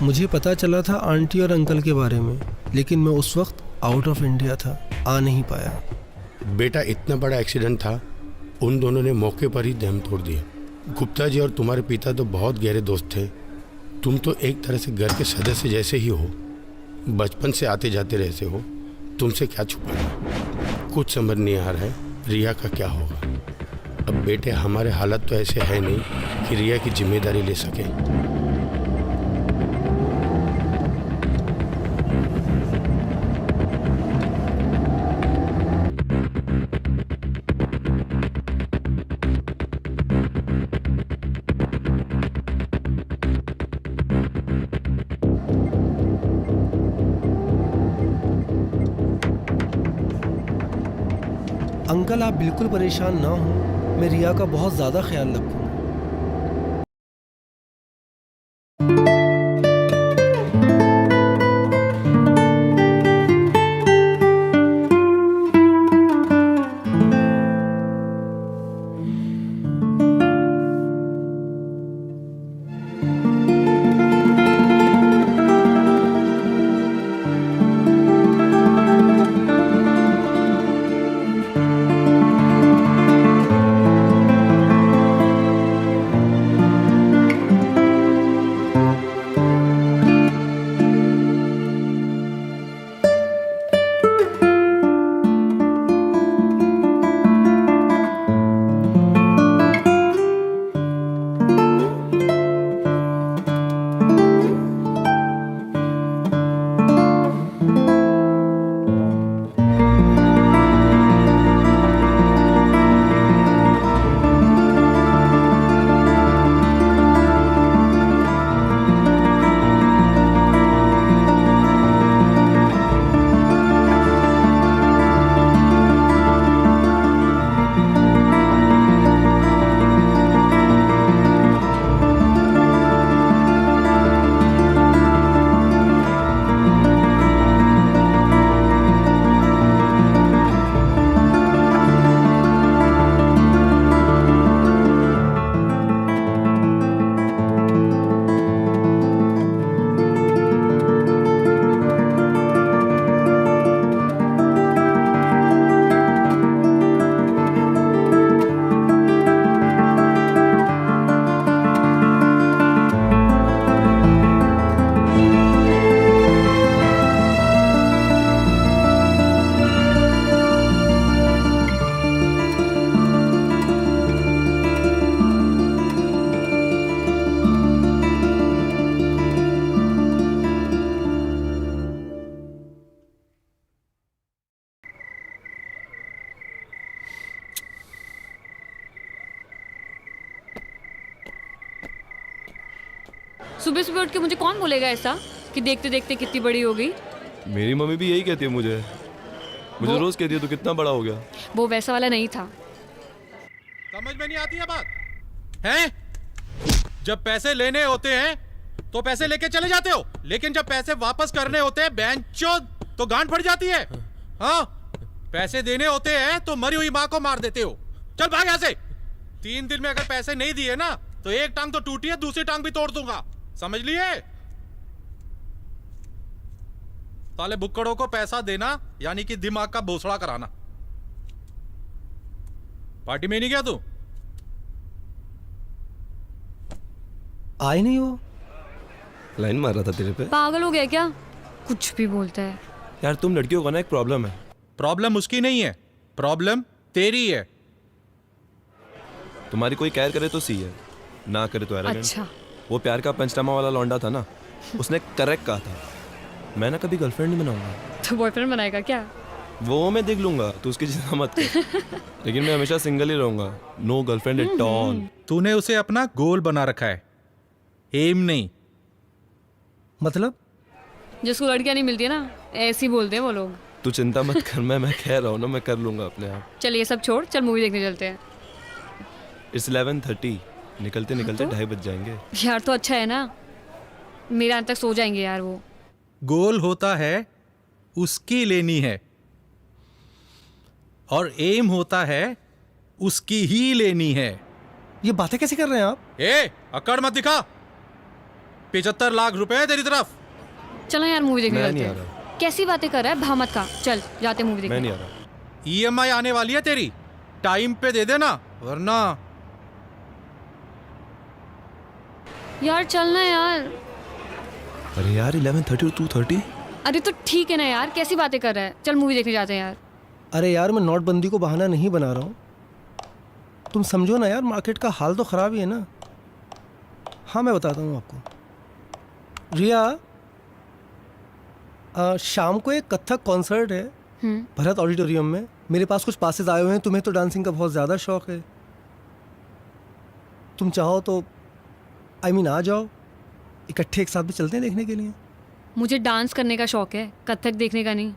मुझे पता चला था आंटी और अंकल के बारे में, लेकिन मैं उस वक्त आउट ऑफ इंडिया था, आ नहीं पाया। बेटा इतना बड़ा एक्सीडेंट था, उन दोनों ने मौके पर ही दम तोड़ दिया। गुप्ता जी और तुम्हारे पिता तो बहुत गहरे दोस्त थे। तुम तो एक तरह से घर के सदस्य जैसे ही हो, बचपन से आते जाते रहते हो, तुमसे क्या छुपाना। कुछ समझ नहीं आ रहा है रिया का क्या होगा। अब बेटे हमारे हालत तो ऐसे है नहीं कि रिया की जिम्मेदारी ले सकें। अंकल आप बिल्कुल परेशान ना हो, मैं रिया का बहुत ज़्यादा ख्याल रखूँगा। सुबह सुबह उठ के मुझे कौन बोलेगा ऐसा कि देखते देखते कितनी बड़ी हो गई। मेरी मम्मी भी यही कहती है मुझे रोज कहती है तू कितना बड़ा हो गया। वो वैसा वाला नहीं था। समझ में नहीं आती है बात हैं? जब पैसे लेने होते हैं तो पैसे लेके चले जाते हो, लेकिन जब पैसे वापस करने होते हैं बेंचोद तो गांड फट जाती है। हाँ, पैसे देने होते हैं तो मरी हुई माँ को मार देते हो। चल भाग यहाँ से। 3 दिन में अगर पैसे नहीं दिए ना तो एक टांग तो टूटी है, दूसरी टांग भी तोड़ दूंगा, समझ लिए? साले बुक्कड़ों को पैसा देना यानी कि दिमाग का भोसड़ा कराना। पार्टी में नहीं गया तू? आए नहीं वो? लाइन मार रहा था तेरे पे। पागल हो गया क्या? कुछ भी बोलता है यार। तुम लड़कियों का ना एक प्रॉब्लम है। प्रॉब्लम उसकी नहीं है, प्रॉब्लम तेरी है। तुम्हारी कोई केयर करे तो सी है, ना करे तो एरोगेंट। अच्छा। वो प्यार का पंचनामा वाला लौंडा था ना, उसने करेक्ट कहा था, मैं ना कभी गर्लफ्रेंड नहीं बनाऊंगा। तो बॉयफ्रेंड बनाएगा क्या? वो मैं देख लूंगा, तू उसकी चिंता मत कर। लेकिन मैं हमेशा सिंगल ही रहूंगा, नो गर्लफ्रेंड एट ऑल। तूने उसे अपना गोल बना रखा है, एम नहीं। मतलब? जिसको लड़कियां नहीं मिलती है ना, ऐसे ही बोलते हैं वो लोग। तू चिंता मत कर, मैं कह रहा हूँ ना, मैं कर लूंगा अपने आप। चल ये सब छोड़, चल मूवी देखने चलते हैं। इट्स 11:30, निकलते निकलते 2:30 बज जाएंगे। यार तो अच्छा है ना, मेरे अंत तक सो जाएंगे यार वो। गोल होता है उसकी लेनी है और एम होता है उसकी ही लेनी है। ये बातें कैसे कर रहे हैं आप? ए, अकड़ मत दिखा। 75 लाख रुपए है तेरी तरफ। चलो यार मूवी देखने मैं चलते नहीं आ हैं। रहा। कैसी बातें कर रहा है भामत का। चल जाते मूवी मैं देखने। नहीं आ रहा। ईएमआई आने वाली है तेरी, टाइम पे दे देना वरना। यार चलना यार। अरे यार 11:30 और 2:30। अरे तो ठीक है ना यार, कैसी बातें कर रहा है। चल मूवी देखने जाते हैं यार। अरे यार मैं नोटबंदी को बहाना नहीं बना रहा हूँ, तुम समझो ना यार, मार्केट का हाल तो ख़राब ही है ना। हाँ मैं बताता हूँ आपको। रिया, शाम को एक कथक कॉन्सर्ट है भरत ऑडिटोरियम में। मेरे पास कुछ पासेस आए हुए हैं, तुम्हें तो डांसिंग का बहुत ज़्यादा शौक है। तुम चाहो तो आ जाओ, इकट्ठे एक साथ भी चलते हैं देखने के लिए। मुझे डांस करने का शौक है, कथक देखने का नहीं।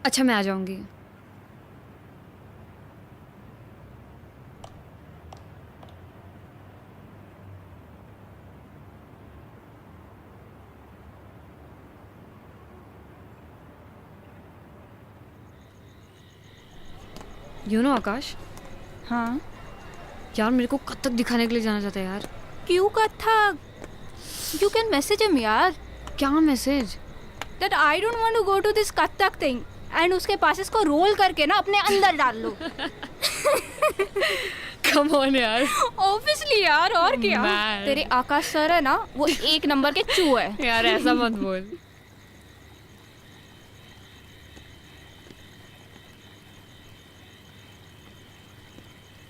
अच्छा मैं आ जाऊंगी। आकाश, हाँ यार मेरे को कथक दिखाने के लिए जाना चाहता है यार। क्यों Kathak? You can message him यार। क्या message? That I don't want to go to this Kathak thing and उसके पास इसको रोल करके ना अपने अंदर डाल लो। कम ऑन यार। ऑब्वियसली यार, और क्या। Man. तेरे आकाश सर है ना, वो 1 नंबर के चूहे है। यार ऐसा मत बोल।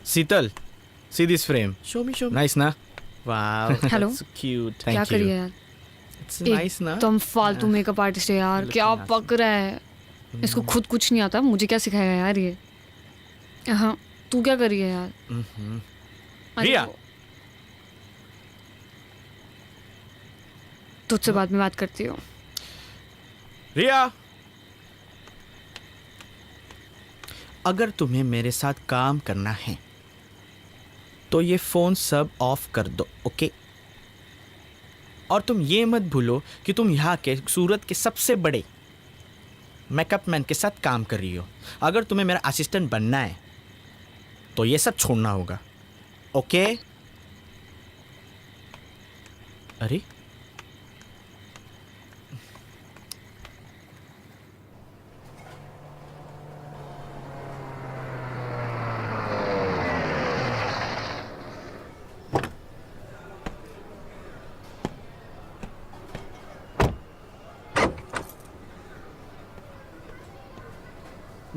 Sital, see this frame. Show me. Nice, na? Wow, Hello? that's cute. क्या Thank करिए you. यार। It's nice, na? एकदम फालतू मेकअप आर्टिस्ट है यार। Looking क्या awesome. पक रहा है। इसको खुद कुछ नहीं आता, मुझे क्या सिखाएगा यार ये। हाँ तू क्या करिए यार। अरे रिया। वो- तुझसे बाद में बात करती हूँ। रिया, अगर तुम्हें मेरे साथ काम करना है तो ये फ़ोन सब ऑफ कर दो, ओके? और तुम ये मत भूलो कि तुम यहाँ के सूरत के सबसे बड़े मेकअप मैन के साथ काम कर रही हो। अगर तुम्हें मेरा असिस्टेंट बनना है तो ये सब छोड़ना होगा, ओके? अरे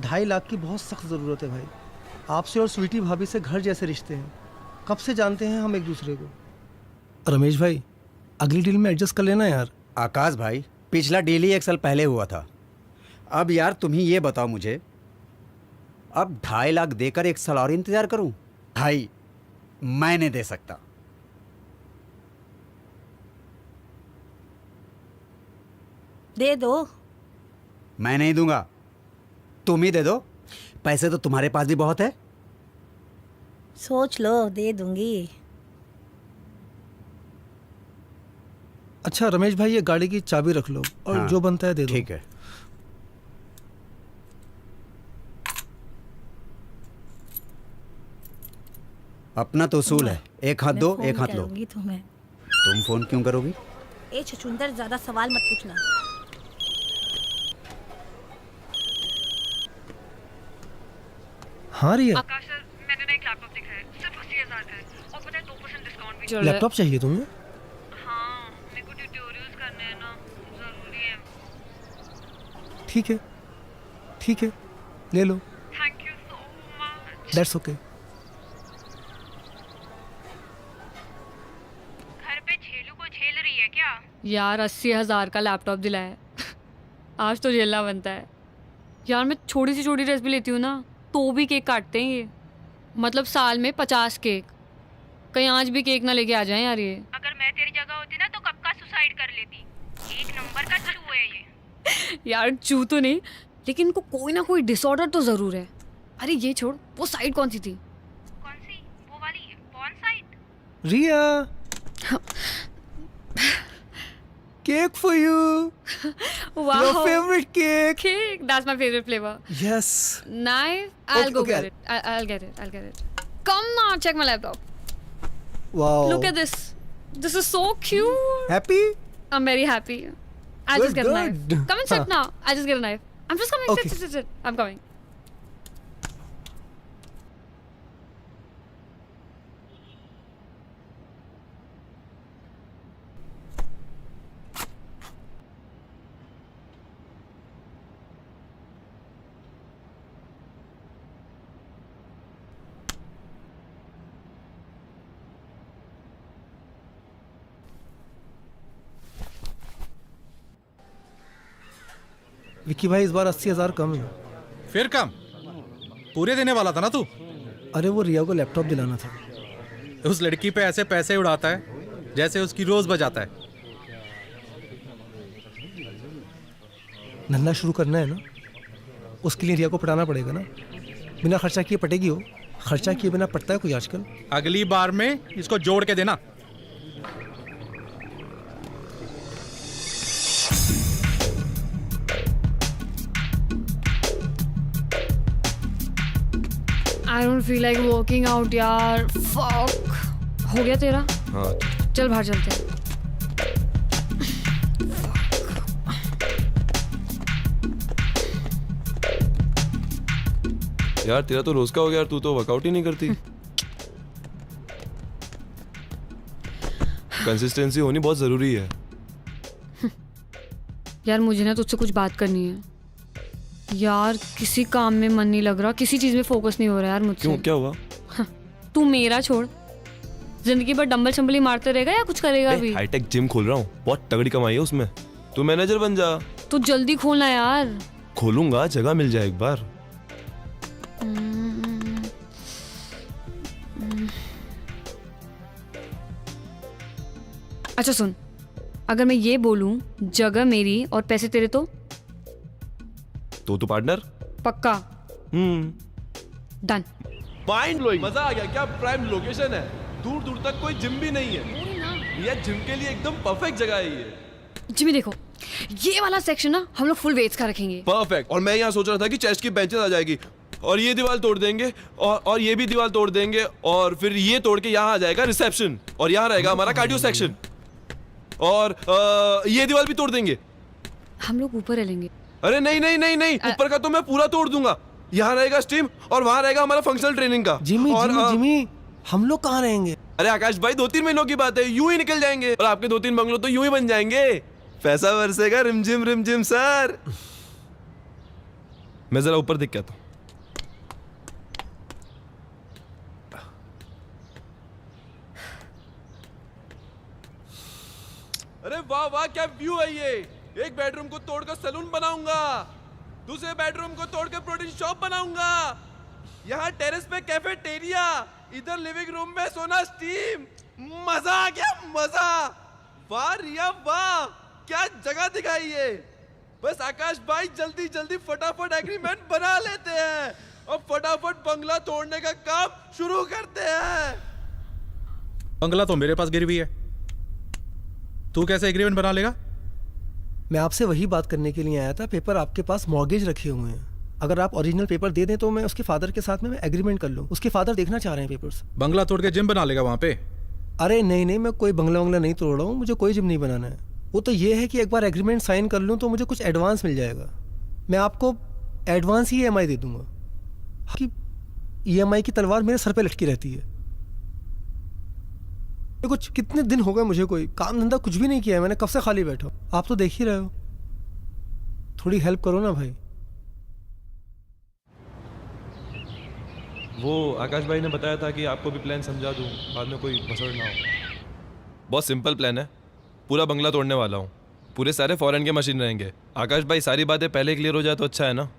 ढाई लाख की बहुत सख्त ज़रूरत है भाई। आपसे और स्वीटी भाभी से घर जैसे रिश्ते हैं, कब से जानते हैं हम एक दूसरे को। रमेश भाई, अगली डील में एडजस्ट कर लेना यार। आकाश भाई, पिछला डील ही 1 साल पहले हुआ था। अब यार तुम ही ये बताओ मुझे, अब 2.5 लाख देकर 1 साल और इंतजार करूं? भाई मैं नहीं दे सकता। दे दो। मैं नहीं दूंगा, तुम ही दे दो। पैसे तो तुम्हारे पास भी बहुत है। सोच लो, दे दूंगी। अच्छा रमेश भाई, ये गाड़ी की चाबी रख लो और हाँ, जो बनता है दे दो। ठीक है। अपना तो उसूल है, एक हाथ मैं दो फोन एक हाथ लो। करूंगी तुम्हें। तुम फोन क्यों करोगी? ए छछूंदर, ज्यादा सवाल मत पूछना। हाँ रिया, आकाश सर, मैंने ना एक लैपटॉप देखा है, सिर्फ 80,000 का है और पता है 2% डिस्काउंट भी चल रहा है। लैपटॉप चाहिए तुम्हें? हाँ, मेरे को ट्यूटोरियल्स करने हैं ना, जरूरी है। ठीक है, ठीक है, ले लो। Thank you so much. That's okay. घर पे छेलू को झेल रही है क्या? यार 80,000 का लैपटॉप दिलाया आज तो झेलना बनता है यार। मैं छोटी सी छोटी ड्रेस भी लेती हूँ ना तो भी केक काटते हैं ये। मतलब साल में 50 केक। कहीं आज भी केक ना लेके आ जाएं यार ये। अगर मैं तेरी जगह होती ना तो कब का सुसाइड कर लेती। 1 नंबर का चूहा है ये। यार चू तो नहीं, लेकिन इनको कोई ना कोई डिसऑर्डर तो ज़रूर है। अरे ये छोड़, वो साइड कौन सी थी? कौन सी? वो वाली porn site? Riya, cake for you, your favourite cake. Cake, that's my favorite flavor. Yes. Nice. I'll Okay, go okay, get it. I'll get it. Come now, check my laptop. Wow Look at this. This is so cute. Happy I'm very happy. I'll Good, just get a knife. good. Come and sit Huh. now. I'll just get a knife. I'm just coming. Okay. Sit. I'm coming. Vicky भाई इस बार 80,000 कम है। फिर कम? पूरे देने वाला था ना तू? अरे वो रिया को लैपटॉप दिलाना था। उस लड़की पे ऐसे पैसे उड़ाता है जैसे उसकी रोज बजाता है। धंधा शुरू करना है ना, उसके लिए रिया को पटाना पड़ेगा ना। बिना खर्चा किए पटेगी हो, खर्चा किए बिना पटता है कोई आजकल? अगली बार में इसको जोड़ के देना। I don't feel like working out यार. Fuck. हो गया तेरा? हाँ चल बाहर चलते हैं. यार तेरा तो रोज का हो गया यार, तू तो वर्कआउट ही नहीं करती। कंसिस्टेंसी होनी बहुत जरूरी है। यार मुझे ना तुझसे कुछ बात करनी है यार। किसी काम में मन नहीं लग रहा, किसी चीज में फोकस नहीं हो रहा यार मुझसे। क्यों, क्या हुआ? तू मेरा छोड़, जिंदगी भर डंबल शंबल ही मारते रहेगा या कुछ करेगा भी? हाईटेक जिम खोल रहा हूँ, बहुत तगड़ी कमाई है उसमें। तू मैनेजर बन जा। तू जल्दी खोलना यार। खोलूंगा, जगह मिल जाए एक बार। अच्छा सुन, अगर मैं ये बोलूं जगह मेरी और पैसे तेरे तो पार्टनर पक्का डन। माइंड ब्लोइंग, मजा आ गया। क्या प्राइम लोकेशन है, दूर दूर तक कोई जिम भी नहीं है। ये जिम के लिए एकदम परफेक्ट जगह है ये। जिमी देखो, ये वाला सेक्शन ना हम लोग फुल वेट्स का रखेंगे। परफेक्ट। और मैं यहाँ सोच रहा था कि चेस्ट की बेंचेस आ जाएगी और ये दीवार तोड़ देंगे और ये भी दीवार तोड़ देंगे और फिर ये तोड़ के यहाँ आ जाएगा रिसेप्शन और यहाँ रहेगा हमारा कार्डियो सेक्शन और ये दीवार भी तोड़ देंगे। हम लोग ऊपर रह लेंगे। अरे नहीं नहीं नहीं नहीं, ऊपर का तो मैं पूरा तोड़ दूंगा। यहाँ रहेगा स्टीम और वहाँ रहेगा हमारा फंक्शनल ट्रेनिंग का। जिमी और जिमी जिमी हम लोग कहाँ रहेंगे? अरे आकाश भाई, 2-3 महीनों की बात है, यूं ही निकल जाएंगे और आपके 2-3 बंगलो तो यूं ही बन जाएंगे। पैसा बरसेगा रिमझिम सर। मैं जरा ऊपर देख के आता हूं। अरे वाह वाह, क्या व्यू है ये। एक बेडरूम को तोड़कर सैलून बनाऊंगा, दूसरे बेडरूम को तोड़कर प्रोटीन शॉप बनाऊंगा, यहाँ टेरेस पे कैफेटेरिया, इधर लिविंग रूम में सोना स्टीम। मजा आ गया, मजा। वाह रिया वाह, क्या जगह दिखाई है। बस आकाश भाई जल्दी जल्दी फटाफट एग्रीमेंट बना लेते हैं और फटाफट बंगला तोड़ने का काम शुरू करते हैं। बंगला तो मेरे पास गिरी हुई है, तू कैसे एग्रीमेंट बना लेगा? मैं आपसे वही बात करने के लिए आया था। पेपर आपके पास मॉर्गेज रखे हुए हैं, अगर आप ओरिजिनल पेपर दे दें तो मैं उसके फादर के साथ में एग्रीमेंट कर लूँ। उसके फादर देखना चाह रहे हैं पेपर्स। बंगला तोड़ के जिम बना लेगा वहां पे? अरे नहीं नहीं, मैं कोई बंगला वंगला नहीं तोड़ रहा हूँ, मुझे कोई जिम नहीं बनाना है। वो तो ये है कि एक बार एग्रीमेंट साइन कर लूँ तो मुझे कुछ एडवांस मिल जाएगा। मैं आपको एडवांस ही EMI दे दूंगा कि EMI की तलवार मेरे सर पे लटकी रहती है। कुछ कितने दिन हो गए मुझे कोई काम धंधा कुछ भी नहीं किया है, मैंने कब से खाली बैठा हूँ। आप तो देख ही रहे हो, थोड़ी हेल्प करो ना भाई। वो आकाश भाई ने बताया था कि आपको भी प्लान समझा दूं, बाद में कोई मसड़ ना हो। बहुत सिंपल प्लान है, पूरा बंगला तोड़ने वाला हूँ, पूरे सारे फॉरेन के मशीन रहेंगे। आकाश भाई सारी बातें पहले क्लियर हो जाए तो अच्छा है ना।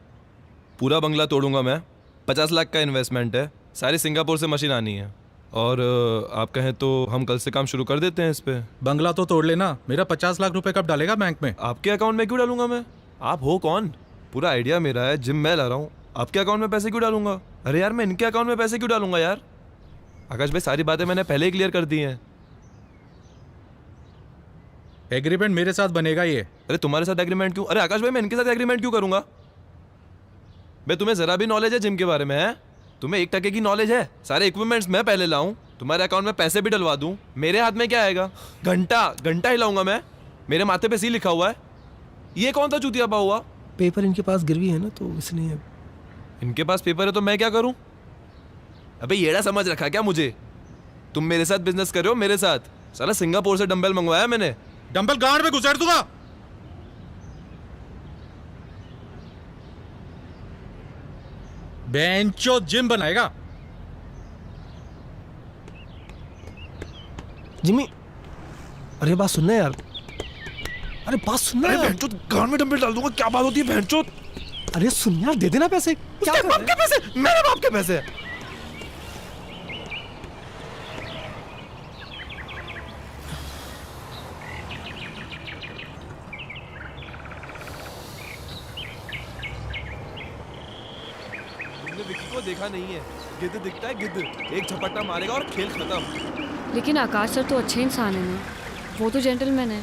पूरा बंगला तोड़ूंगा मैं, 50 लाख का इन्वेस्टमेंट है, सारी सिंगापुर से मशीन आनी है और आप कहें तो हम कल से काम शुरू कर देते हैं इस पे। बंगला तो तोड़ लेना, मेरा 50 लाख रुपए कब डालेगा बैंक में? आपके अकाउंट में क्यों डालूंगा मैं? आप हो कौन? पूरा आइडिया मेरा है, जिम मैं ला रहा हूँ, आपके अकाउंट में पैसे क्यों डालूंगा? अरे यार मैं इनके अकाउंट में पैसे क्यों डालूंगा यार? आकाश भाई सारी बातें मैंने पहले ही क्लियर कर दी हैं। एग्रीमेंट मेरे साथ बनेगा ये। अरे तुम्हारे साथ एग्रीमेंट क्यों? अरे आकाश भाई मैं इनके साथ एग्रीमेंट क्यों करूंगा? मैं तुम्हें जरा भी नॉलेज है जिम के बारे में है? तुम्हें 1% की नॉलेज है? सारे इक्विपमेंट्स मैं पहले लाऊं, तुम्हारे अकाउंट में पैसे भी डलवा दूं, मेरे हाथ में क्या आएगा? घंटा हिलाऊंगा मैं। मेरे माथे पे सी लिखा हुआ है। ये कौन सा चूतिया पा हुआ? पेपर इनके पास गिरवी है ना, तो इसलिए। इनके पास पेपर है तो मैं क्या करूं? अबे येड़ा समझ रखा क्या मुझे? तुम मेरे साथ बिजनेस कर रहे हो, मेरे साथ। साला सिंगापुर से डंबल मंगवाया मैंने। डंबल गांड में घुसेड़ दूंगा। बेंचो जिम बनाएगा। जिमी, अरे बात सुनना यार, अरे बात सुनना यार। बहनचोद गांड में डंबल डाल दूंगा। क्या बात होती है बहनचोद? अरे सुन यार, दे देना पैसे। क्या उसके कर बाप रहे के पैसे? मेरे बाप के पैसे? तुमने विकी को देखा नहीं है। गिद्ध दिखता है, गिद्ध। एक झपट्टा मारेगा और खेल खत्म। लेकिन आकाश सर तो अच्छे इंसान है ना, वो तो जेंटलमैन है।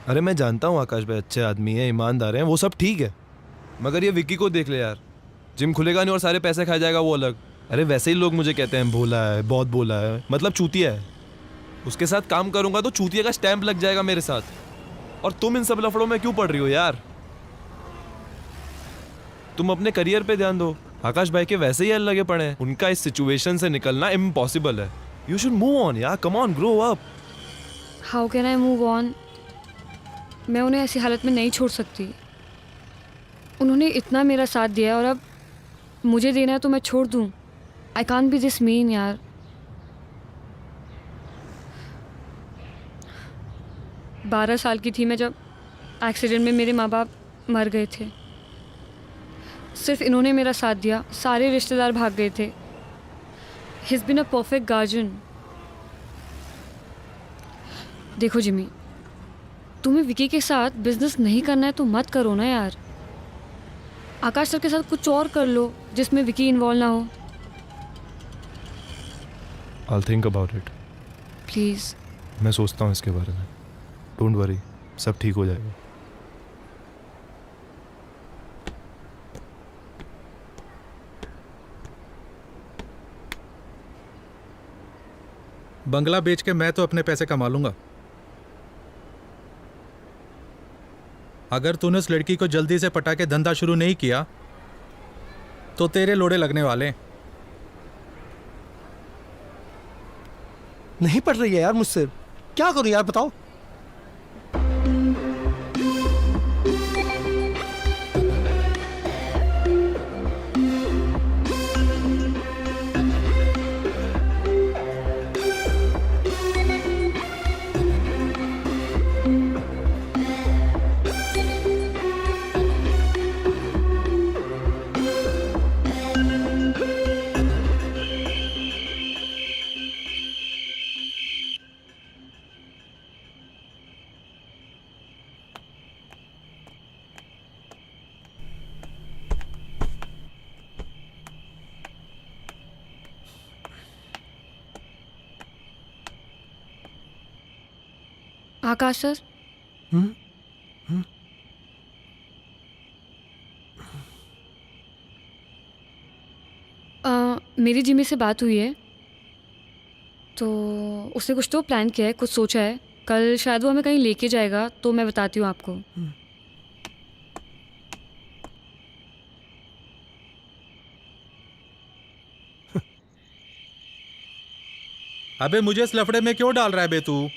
अरे मैं जानता हूँ आकाश भाई अच्छे आदमी है, ईमानदार हैं, वो सब ठीक है, मगर ये विक्की को देख ले यार। जिम खुलेगा नहीं और सारे पैसे खा जाएगा वो अलग। अरे वैसे ही लोग मुझे कहते हैं भोला है, बहुत भोला है, मतलब चूतिया है। उसके साथ काम करूंगा तो चूतिया का स्टैंप लग जाएगा मेरे साथ। और तुम इन सब लफड़ों में क्यों पड़ रही हो यार? तुम अपने करियर पे ध्यान दो। आकाश भाई के वैसे ही हल लगे पड़े हैं, उनका इस सिचुएशन से निकलना इम्पॉसिबल है। यू शुड मूव ऑन यार, come on, grow up. How can I move on? मैं उन्हें ऐसी हालत में नहीं छोड़ सकती। उन्होंने इतना मेरा साथ दिया है और अब मुझे देना है तो मैं छोड़ दूँ? I can't be this mean यार। बारह साल की थी मैं जब एक्सीडेंट में मेरे माँ बाप मर गए थे। सिर्फ इन्होंने मेरा साथ दिया, सारे रिश्तेदार भाग गए थे। He is been a perfect guardian. देखो जिमी, तुम्हें विकी के साथ बिजनेस नहीं करना है तो मत करो ना यार। आकाश सर के साथ कुछ और कर लो जिसमें विकी इन्वॉल्व ना हो। I'll think about it. Please. मैं सोचता हूँ इसके बारे में। डोंट वरी, सब ठीक हो जाएगा। बंगला बेच के मैं तो अपने पैसे कमा लूंगा। अगर तूने उस लड़की को जल्दी से पटा के धंधा शुरू नहीं किया तो तेरे लोड़े लगने वाले हैं। नहीं पड़ रही है यार मुझसे, क्या करूं यार बताओ। आकाश सर, मेरी जिमी से बात हुई है तो उसने कुछ तो प्लान किया है, कुछ सोचा है। कल शायद वो हमें कहीं लेके जाएगा, तो मैं बताती हूँ आपको। अबे मुझे इस लफड़े में क्यों डाल रहा है बे तू?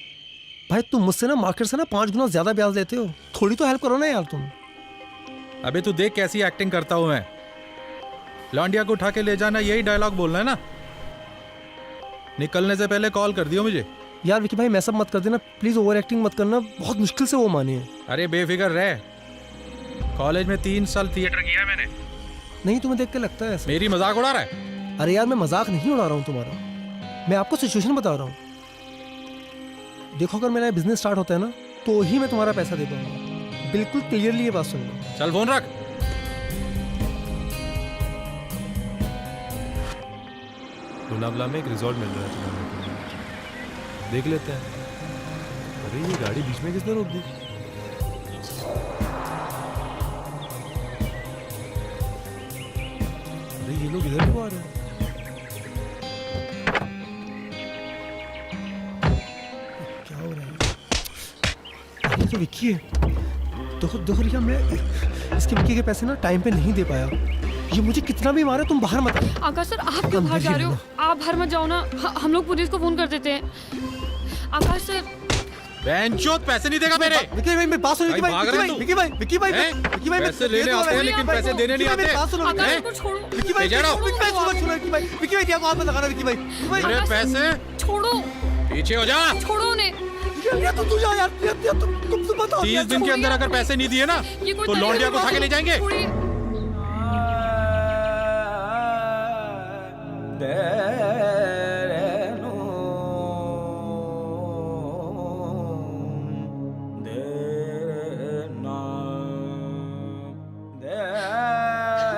भाई तुम मुझसे ना मार्केट से ना 5 गुना ज्यादा ब्याज लेते हो, थोड़ी तो हेल्प करो ना यार तुम। अबे तू देख कैसी एक्टिंग करता हूं मैं। लौंडिया को उठा के ले जाना, यही डायलॉग बोलना है ना? निकलने से पहले कॉल कर दियो मुझे। यार विकी भाई मैसअप मत कर देना प्लीज, ओवर एक्टिंग मत करना, बहुत मुश्किल से वो माने हैं। अरे बेफिक्र रह, कॉलेज में 3 साल थिएटर किया है मैंने। नहीं तुम्हें देख के लगता है ऐसा। मेरी मजाक उड़ा रहा है? अरे यार मैं मजाक नहीं उड़ा रहा हूँ तुम्हारा, मैं आपको सिचुएशन बता रहा हूँ। देखो अगर मेरा बिजनेस स्टार्ट होता है ना तो ही मैं तुम्हारा पैसा दे पाऊंगा, बिल्कुल क्लियरली ये बात सुन लो। चल फोन रख। लोनावला में एक रिजॉर्ट मिल रहा है तुम्हारे लिए, देख लेते हैं। अरे ये गाड़ी बीच में किसने रोक दी? ये लोग इधर क्यों आ रहे हैं? क्या हो रहा है? ये तो विक्की है। देखो देखो रिया, मैं इसके विक्की के पैसे ना टाइम पे नहीं दे पाया। ये मुझे कितना भी मारे, तुम बाहर मत आओ। आकाश सर, आप क्यों बाहर जा रहे हो? आप बाहर मत जाओ ना, हम लोग पुलिस को फोन कर देते हैं। आकाश सर, बेंचोद पैसे नहीं देगा मेरे। विक्की भाई, मैं बात सुनो। भाई, भाग रहे हो तुम? विक्की भाई, विक्की भाई, हैं? विक्की भाई, पैसे लेने आते हैं लेकिन पैसे देने नहीं आते। बात सुनो आकाश हैं? को छोड़ो। विक्की भाई, तेजा रहो। विक्की भाई, सुनो विक्की भाई, विक्की भाई, क्या बात लगाना विक्की भाई, विक्की भाई, मेरे पैसे छोड़ो, पीछे हो जा। छोड़ो उन्हें। यार तू जा यार, तुम बताओ। 30 दिन के अंदर अगर पैसे नहीं दिए ना ये कोई तो तरीका लौंडिया को नहीं। उठा के ले जाएंगे। छोड़िए।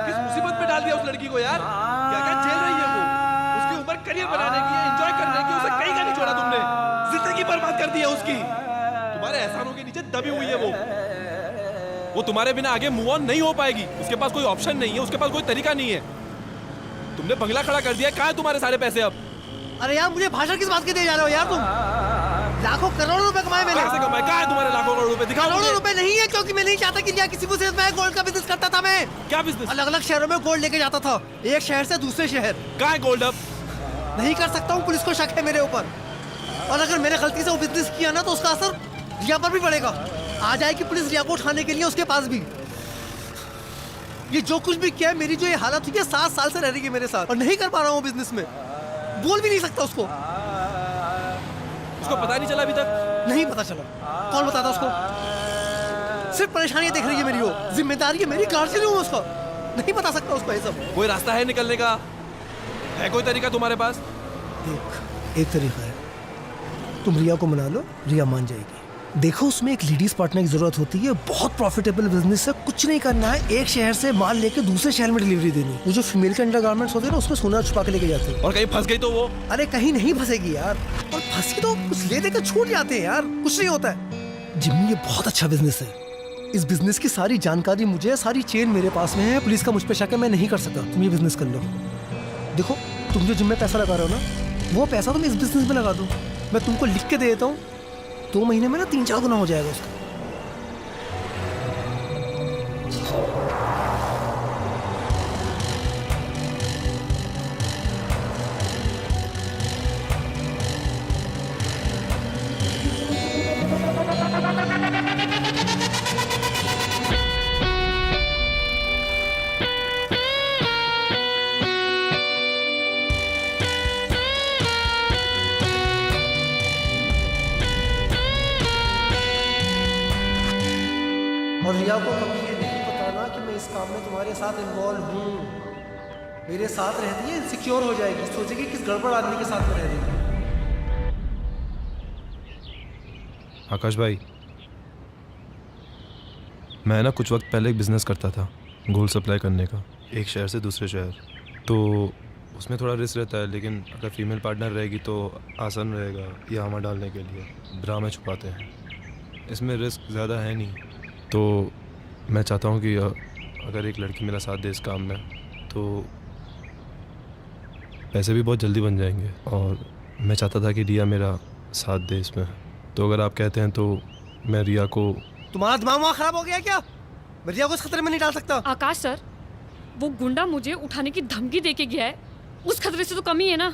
किस मुसीबत में डाल दिया उस लड़की को यार? क्या क्या झेल रही है वो? उसकी उम्र करियर बनाने की है, एंजॉय करने की, उसे कहीं का नहीं छोड़ा तुमने। जिंदगी बर्बाद कर दी है उसकी। तुम्हारे एहसानों के नीचे दबी हुई है वो तुम्हारे बिना आगे मूव ऑन नहीं हो पाएगी। उसके पास कोई ऑप्शन नहीं है, उसके पास कोई तरीका नहीं है। तुमने बंगला खड़ा कर दिया, कहाँ है तुम्हारे सारे पैसे अब? अरे यार, मुझे भाषण किस बात के दे जा रहे हो यार तुम? लाखों करोड़ों रुपए कमाए मैंने। कहाँ से कमाए? कहाँ है तुम्हारे लाखों करोड़ रुपए? दिखाओ करोड़ों मुझे। रुपए नहीं है, क्योंकि मैं नहीं चाहता कि किसी को सिर्फ मैं गोल्ड का बिजनेस करता था। मैं क्या बिजनेस? अलग अलग शहरों में गोल्ड लेके जाता था, एक शहर से दूसरे शहर। कहाँ है गोल्ड अब? नहीं कर सकता हूँ, पुलिस को शक है मेरे ऊपर। और अगर मैंने गलती से वो बिजनेस किया ना, तो उसका असर रिया पर भी पड़ेगा। आ जाएगी पुलिस रिया को उठाने के लिए उसके पास भी। ये जो कुछ भी किया है, मेरी जो ये हालत हुई है, 7 साल से रह रही है मेरे साथ, और नहीं कर पा रहा हूँ बिजनेस में। बोल भी नहीं सकता उसको पता नहीं चला अभी तक? नहीं पता चला। कौन बताता उसको? सिर्फ परेशानियां देख रही है मेरी वो। जिम्मेदारी है मेरी, गार्जियन हूँ उसका। नहीं बता सकता उसको ये सब। कोई रास्ता है निकलने का? है कोई तरीका तुम्हारे पास? देख, एक तरीका है, तुम रिया को मना लो, रिया मान जाएगी। देखो, उसमें एक लेडीज पार्टनर की जरूरत होती है। बहुत प्रॉफिटेबल बिजनेस है, कुछ नहीं करना है, एक शहर से माल लेके दूसरे शहर में डिलीवरी देनी। वो जो फीमेल के अंडरगारमेंट्स होते हैं ना, उसमें सोना छुपा के लेके जाते हैं। और कहीं फंस गई तो वो? अरे कहीं नहीं फंसेगी यार, और फंसी तो कुछ ले देकर छूट जाते हैं यार, कुछ नहीं होता है। जिम्मी, ये बहुत अच्छा बिजनेस है। इस बिजनेस की सारी जानकारी मुझे, सारी चेन मेरे पास में है। पुलिस का मुझ पर शक है, मैं नहीं कर सकता। तुम ये बिजनेस कर लो। देखो, तुम जो जिम में पैसा लगा रहे हो ना, वो पैसा तुम इस बिजनेस में लगा दो। मैं तुमको लिख के दे देता हूँ, 2 महीने में ना 3-4 गुना हो जाएगा उसका। और रिया को कभी ये नहीं बताना कि मैं इस काम में तुम्हारे साथ इन्वॉल्व हूँ। मेरे साथ रहती है, इनसिक्योर हो जाएगी, सोचेगी किस गड़बड़ आदमी के साथ में रह रही है। आकाश भाई, मैं ना कुछ वक्त पहले एक बिज़नेस करता था गोल्ड सप्लाई करने का, एक शहर से दूसरे शहर। तो उसमें थोड़ा रिस्क रहता है, लेकिन अगर फीमेल पार्टनर रहेगी तो आसान रहेगा ये हमा डालने के लिए। ब्रा में छुपाते हैं, इसमें रिस्क ज़्यादा है नहीं। तो मैं चाहता हूँ कि अगर एक लड़की मेरा साथ दे इस काम में, तो पैसे भी बहुत जल्दी बन जाएंगे। और मैं चाहता था कि रिया मेरा साथ दे इसमें। तो अगर आप कहते हैं तो मैं रिया को... तुम्हारा दिमाग वहाँ खराब हो गया क्या? मैं रिया को इस खतरे में नहीं डाल सकता। आकाश सर, वो गुंडा मुझे उठाने की धमकी देके गया है, उस खतरे से तो कम ही है ना।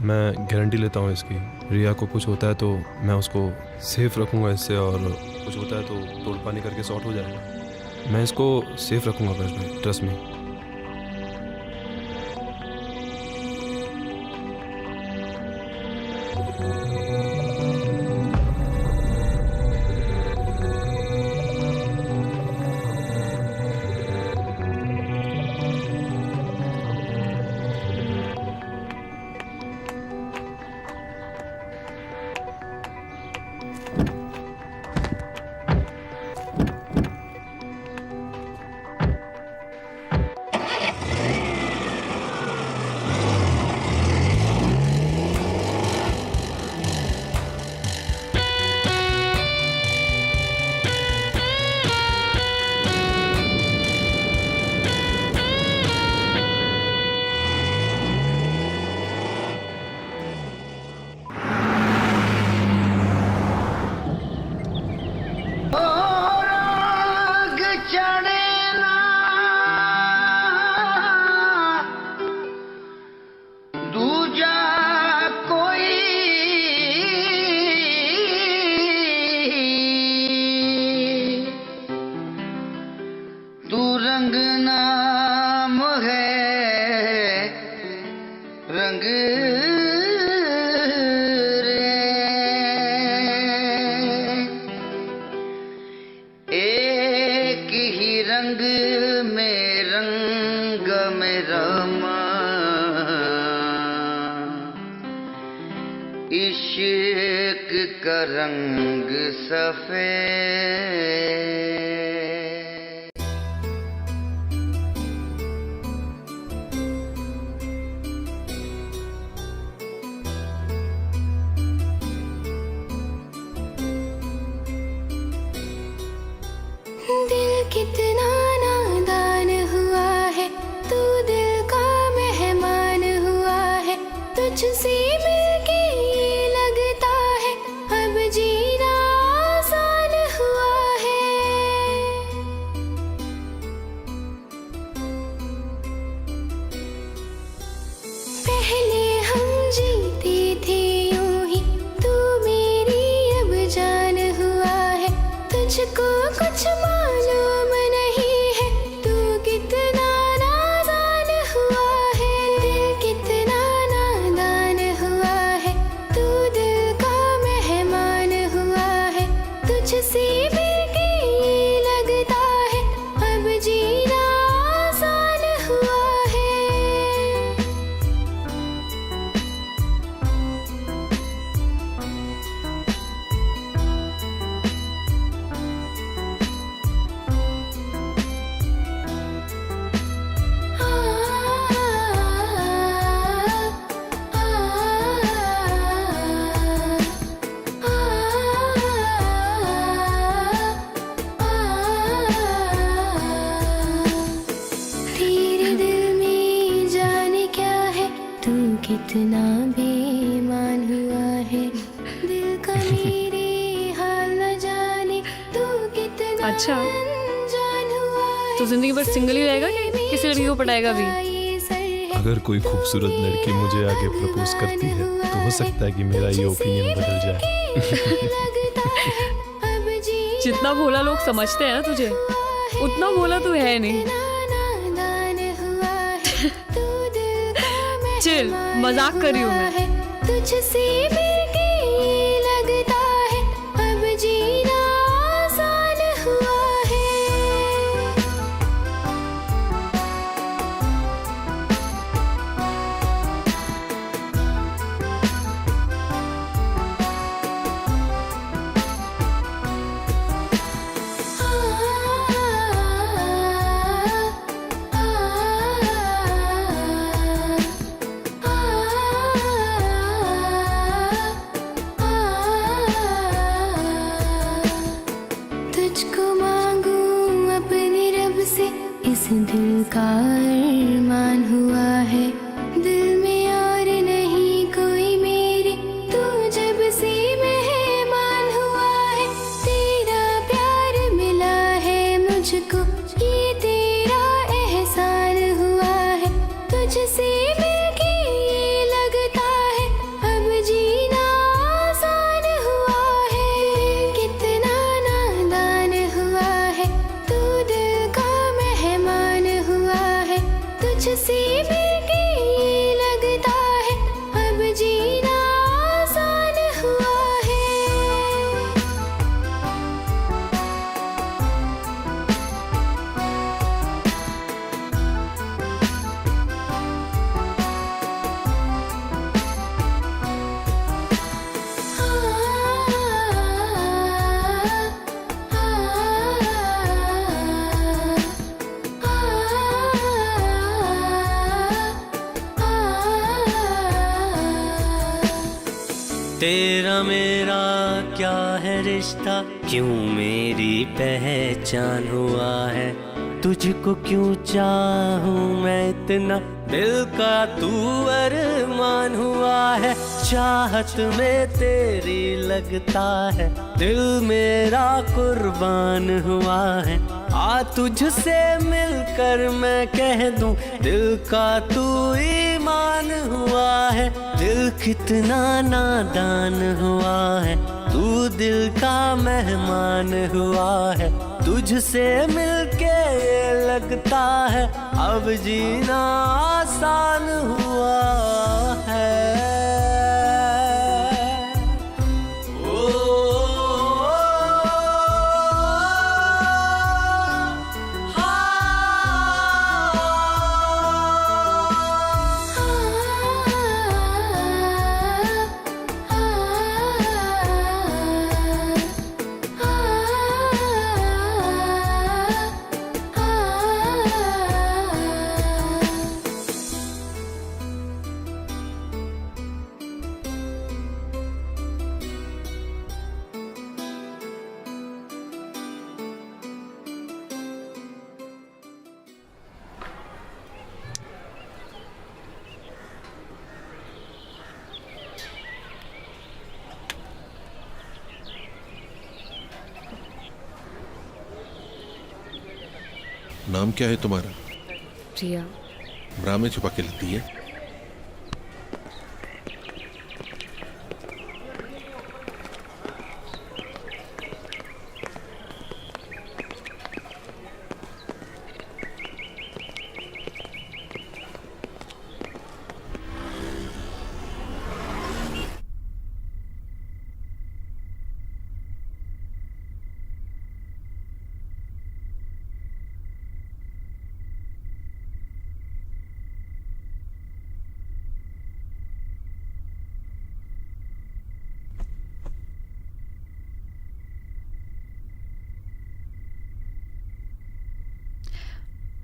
मैं गारंटी लेता हूँ इसकी, रिया को कुछ होता है तो मैं उसको सेफ रखूँगा इससे, और कुछ होता है तो तोड़ पानी करके सॉर्ट हो जाएगा। मैं इसको सेफ रखूँगा आकाश भाई, ट्रस्ट मी। रंग रे, एक ही रंग में रंग मेरा इश्क का रंग सफेद। दिल कितना नादान हुआ है, तू दिल का मेहमान हुआ है, तुझसे मिलके ये लगता है अब जीना आसान हुआ है। पहले हम जीते थे यूं ही, तू मेरी अब जान हुआ है, तुझको कुछ मालूम नहीं है, तू कितना नादान हुआ है। दिल कितना नादान हुआ है, तू दिल का मेहमान हुआ है, तुझसे मिलके ये लगता है अब जीना आसान हुआ है। तेरे दिल में जाने क्या है, तू कितना बेईमान हुआ है, दिल का मेरे हाल न जाने, तू कितना अच्छा। अनजान हुआ है। तो जिंदगी भर सिंगल ही रहेगा कि किसी लड़की को पटाएगा भी? अगर कोई खूबसूरत लड़की मुझे आगे प्रपोज करती है तो हो सकता है कि मेरा ये ओपिनियन बदल जाए। जितना भोला लोग समझते हैं ना तुझे, उतना भोला तू है नहीं। चिल, मजाक कर रही हूँ मैं। तुझसे मिलके ये लगता है अब जीना आसान हुआ है। तुझको मांगू अपने रब से, इस दिल का अरमान हुआ है, दिल में और नहीं कोई मेरे, तू जब से मेहमान हुआ है, तेरा प्यार मिला है मुझको, ये तेरा एहसान हुआ है, तुझसे मिलके ये लगता है अब जीना आसान हुआ है। कितना नादान हुआ है, तू दिल का मेहमान हुआ है, तुझसे मिलके ये लगता है अब जीना आसान हुआ है। तेरा मेरा क्या है रिश्ता, क्यों मेरी पहचान हुआ है, तुझको क्यों चाहूं मैं इतना, दिल का तू अरमान हुआ है, चाहत में तेरी लगता है, दिल मेरा कुर्बान हुआ है, आ तुझसे मिलकर मैं कह दूं, दिल का तू ईमान हुआ है, दिल कितना नादान हुआ है, तू दिल का मेहमान हुआ है, तुझसे मिलके ये लगता है अब जीना आसान हुआ है। नाम क्या है तुम्हारा? रिया। ब्रा में छुपा के लेती है।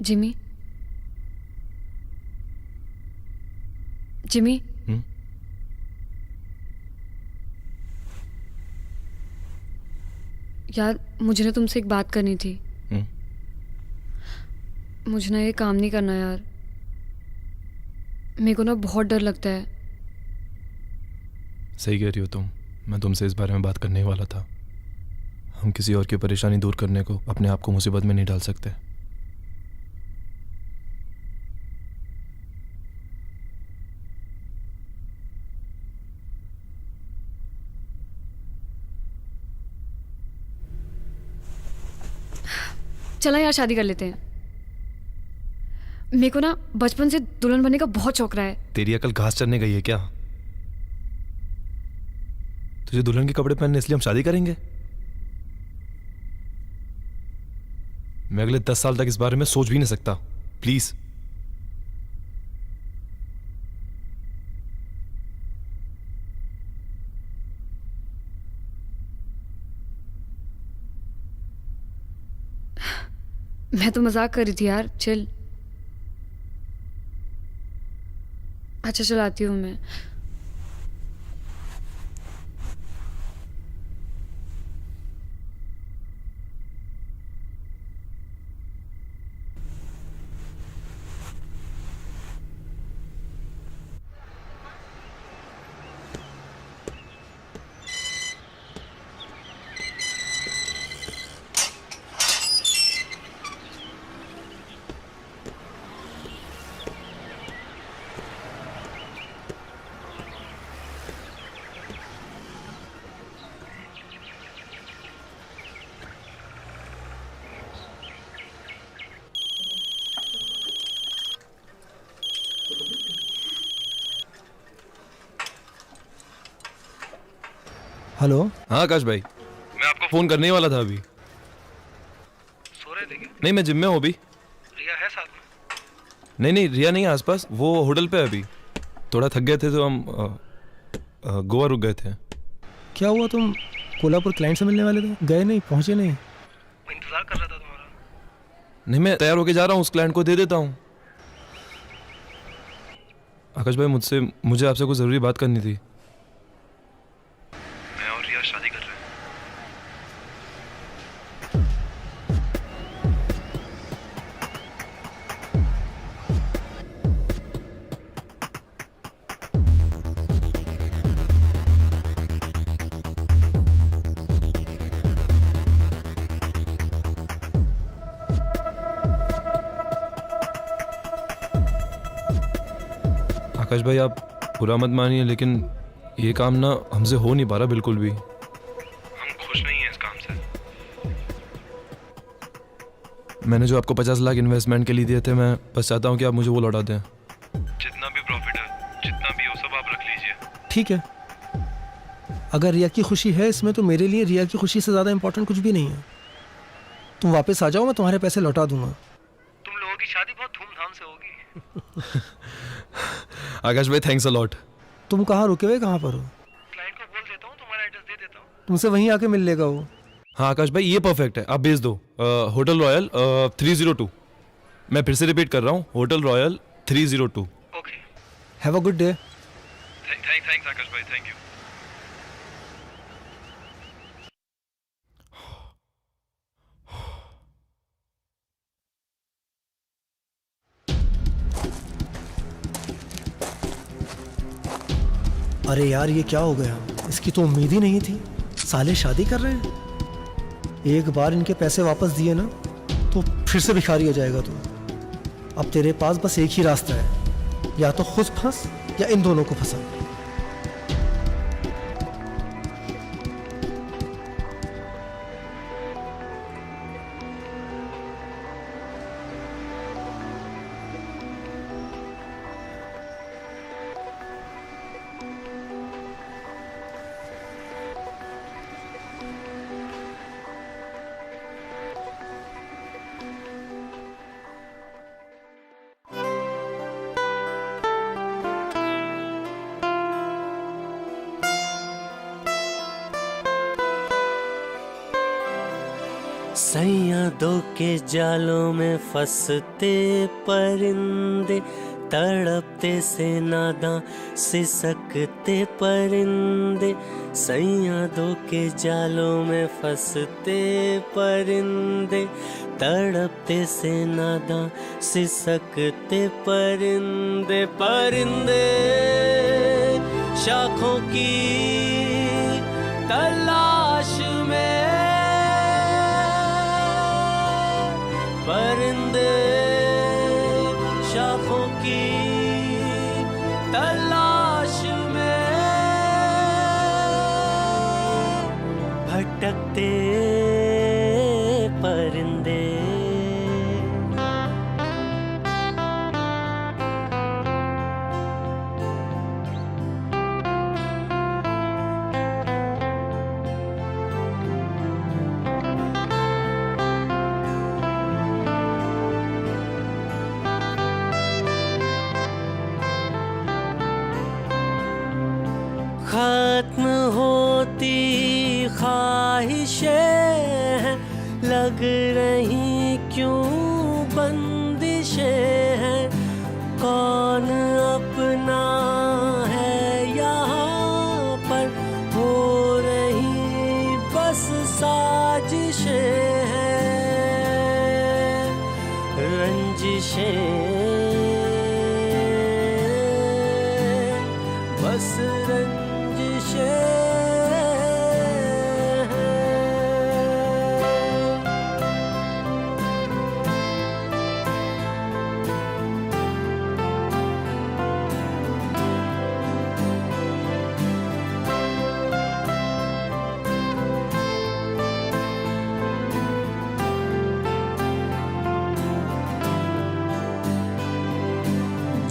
जिमी, जिमी, यार मुझे ना तुमसे एक बात करनी थी। मुझे ना ये काम नहीं करना यार। मेरे को ना बहुत डर लगता है। सही कह रही हो तुम। मैं तुमसे इस बारे में बात करने ही वाला था। हम किसी और की परेशानी दूर करने को अपने आप को मुसीबत में नहीं डाल सकते। चला यार शादी कर लेते हैं। मेरे को ना बचपन से दुल्हन बनने का बहुत शौक रहा है। तेरी अकल घास चरने गई है क्या? तुझे दुल्हन के कपड़े पहनने इसलिए हम शादी करेंगे? मैं अगले 10 साल तक इस बारे में सोच भी नहीं सकता। प्लीज। मैं तो मजाक कर रही थी यार, चिल। अच्छा चलाती हूँ मैं। हेलो। हाँ आकाश भाई, मैं आपको फोन करने ही वाला था अभी। सो रहे थे क्या? नहीं, मैं जिम में हूँ अभी। रिया है साथ में? नहीं नहीं, रिया नहीं है आसपास, वो होटल पे है अभी। थोड़ा थक गए थे तो हम गोवा रुक गए थे। क्या हुआ, तुम कोल्हापुर क्लाइंट से मिलने वाले थे, गए नहीं, पहुंचे नहीं? मैं इंतजार कर रहा था तुम्हारा। नहीं, मैं तैयार होके जा रहा हूँ, उस क्लाइंट को दे देता हूँ। आकाश भाई, मुझे आपसे कुछ ज़रूरी बात करनी थी। मैं और रिया शादी कर रहे हैं। आकाश भाई, आप बुरा मत मानिए, लेकिन ये काम ना हमसे हो नहीं पा रहा बिल्कुल भी। हम खुश नहीं हैं इस काम से। मैंने जो आपको 50 लाख इन्वेस्टमेंट के लिए दिए थे, मैं बस चाहता हूँ कि आप मुझे वो लौटा दें। जितना भी प्रॉफिट है, जितना भी हो, सब आप रख लीजिए। ठीक है, अगर रिया की खुशी है इसमें, तो मेरे लिए रिया की खुशी से ज़्यादा इम्पोर्टेंट कुछ भी नहीं है। तुम वापस आ जाओ, मैं तुम्हारे पैसे लौटा दूंगा। तुम लोगों की शादी बहुत धूमधाम से होगी। आकाश भाई, थैंक्स अ लॉट। तुम कहाँ रुके हुए, कहाँ पर हो? क्लाइंट को बोल देता हूँ, तुम्हारा एड्रेस दे देता हूँ। तुमसे वहीं आके मिल लेगा वो। हाँ आकाश भाई, ये परफेक्ट है, आप भेज दो। Hotel royal 302। मैं फिर से रिपीट कर रहा हूँ, hotel royal 302। Okay. Have a good day. Thanks Akash भाई, थैंक यू। अरे यार, ये क्या हो गया? इसकी तो उम्मीद ही नहीं थी। साले शादी कर रहे हैं। एक बार इनके पैसे वापस दिए ना, तो फिर से भिखारी हो जाएगा तू। अब तेरे पास बस एक ही रास्ता है, या तो खुद फंस या इन दोनों को फंसा। सैया दो के जालों में फंसते परिंदे, तड़पते से नादां सिसकते परिंदे। सैया दो के जालों में फंसते परिंदे, तड़पते से नादां सिसकते परिंदे। परिंदे शाखों की तलाश में, परिंदे शाखों की तलाश में भटकते परिंदे। खत्म होती ख्वाहिशें हैं, लग रही क्यों बंदिशें हैं। कौन अपना है यहाँ पर, हो रही बस साजिशें हैं। रंजिशें बस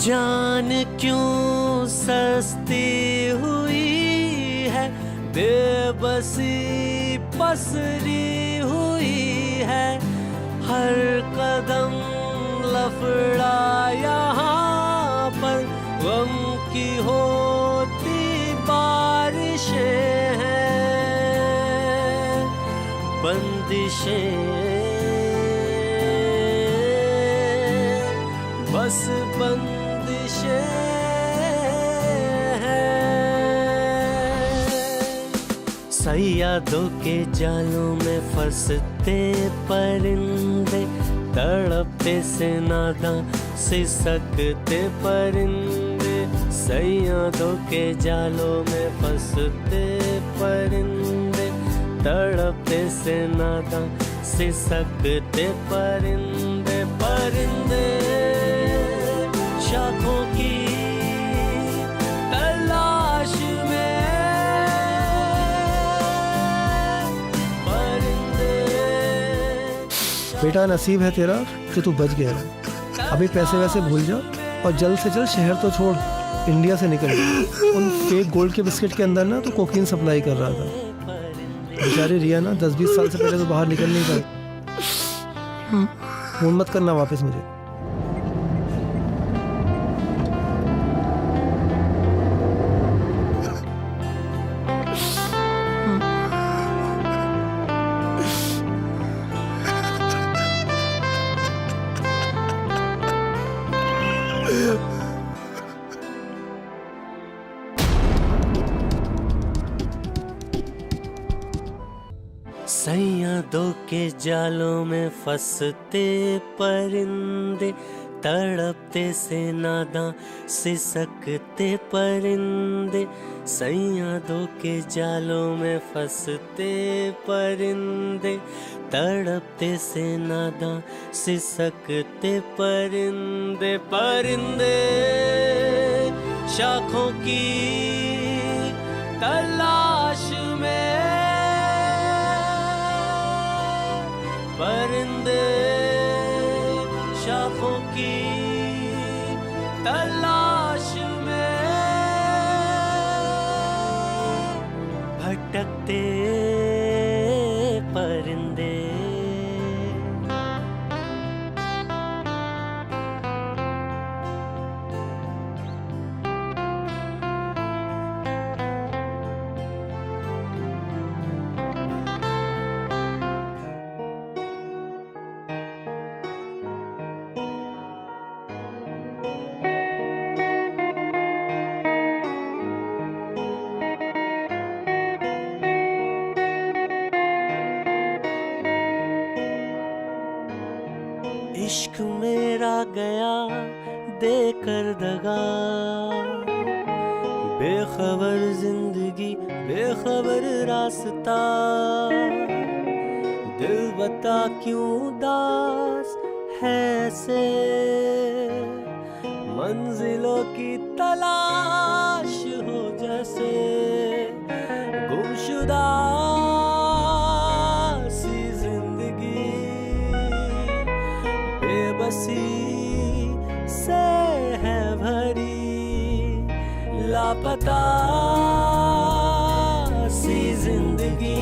जान क्यों सस्ती हुई है, बेबसी पसरी हुई है। हर कदम लफड़ा यहाँ पर, गम की होती बारिशें हैं। बंदिशें बस बंदिशें हैं। सैयादों के जालों में फंसते परिंदे, तड़पते से नादां सिसकते परिंदे। सैयादों के जालों में फंसते परिंदे, तड़पते से नादां सिसकते परिंदे। परिंदे शाखों की तलाश में, परिंदे। बेटा नसीब है तेरा कि तू बच गया है। अभी पैसे वैसे भूल जा और जल्द से जल्द शहर तो छोड़, इंडिया से निकल जा। उन फेक गोल्ड के बिस्किट के अंदर ना तो कोकीन सप्लाई कर रहा था। बेचारी रिया ना 10-20 साल से पहले तो बाहर निकल नहीं पाई। फोन मत करना वापस मुझे। सैयादों के जालों में फंसते परिंदे, तड़पते से नादां सिसकते परिंदे, सैयादों के जालों में फंसते परिंदे, तड़पते से नादां सिसकते परिंदे, परिंदे शाखों की तलाश में, परिंदे शाखों की तलाश में, भटकते परिंदे। इश्क मेरा गया देकर दगा, बेखबर जिंदगी बेखबर रास्ता, दिल बता क्यों उदास है से, मंजिलों की तलाश हो जैसे, गुमशुदा सी जिंदगी बेबसी से है भरी, लापता सी जिंदगी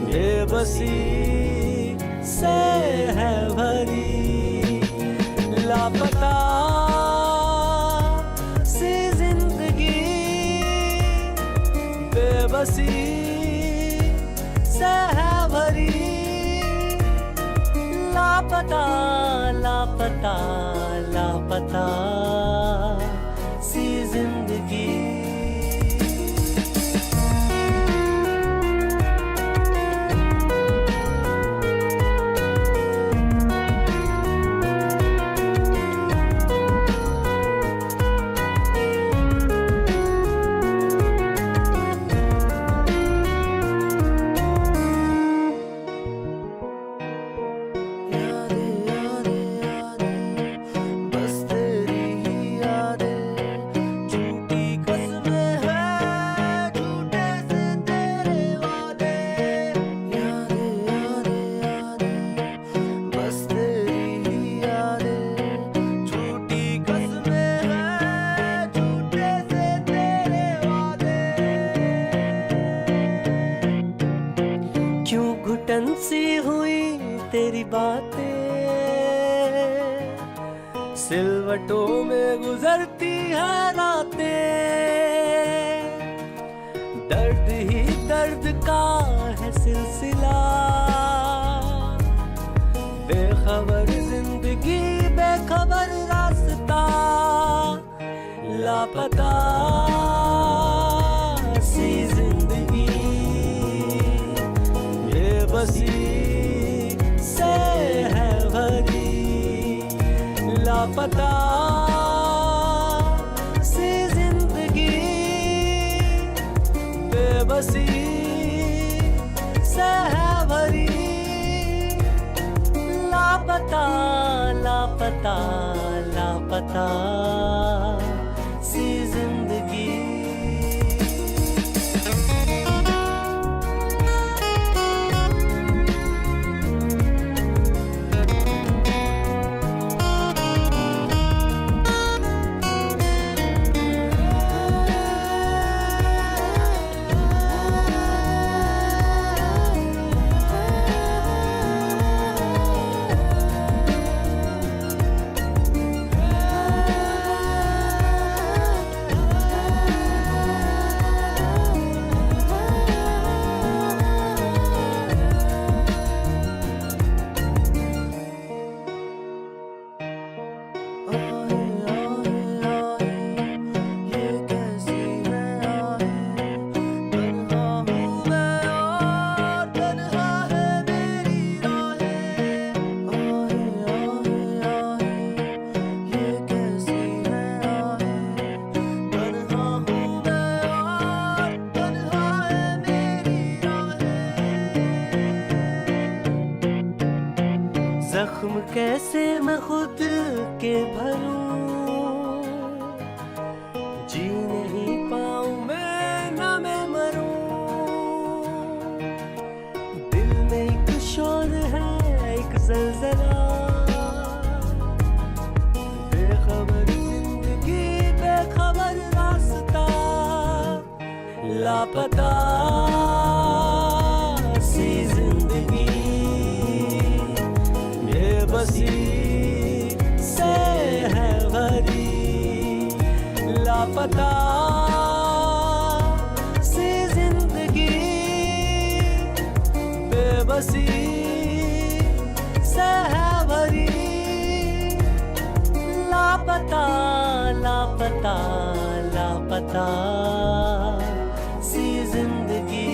बेबसी से है भरी, लापता सी जिंदगी बेबसी से है भरी, लापता लापता लापता सी जिंदगी। सी हुई तेरी बातें, सिलवटों में गुजरती है रातें, दर्द ही दर्द का है सिलसिला, बेखबर जिंदगी बेखबर रास्ता, लापता सी जिंदगी बेबसी से है भरी, लापता सी जिंदगी बेबसी से है भरी, लापता लापता लापता सी जिंदगी। के भरूं, जी नहीं पाऊं मैं ना मैं मरूं। दिल में एक शोर है, एक ज़लज़ला, बेखबर जिंदगी बेखबर रास्ता, लापता सी जिंदगी, बेबसी से है भरी, लापता सी जिंदगी, बेबसी से है भरी, लापता लापता लापता सी जिंदगी।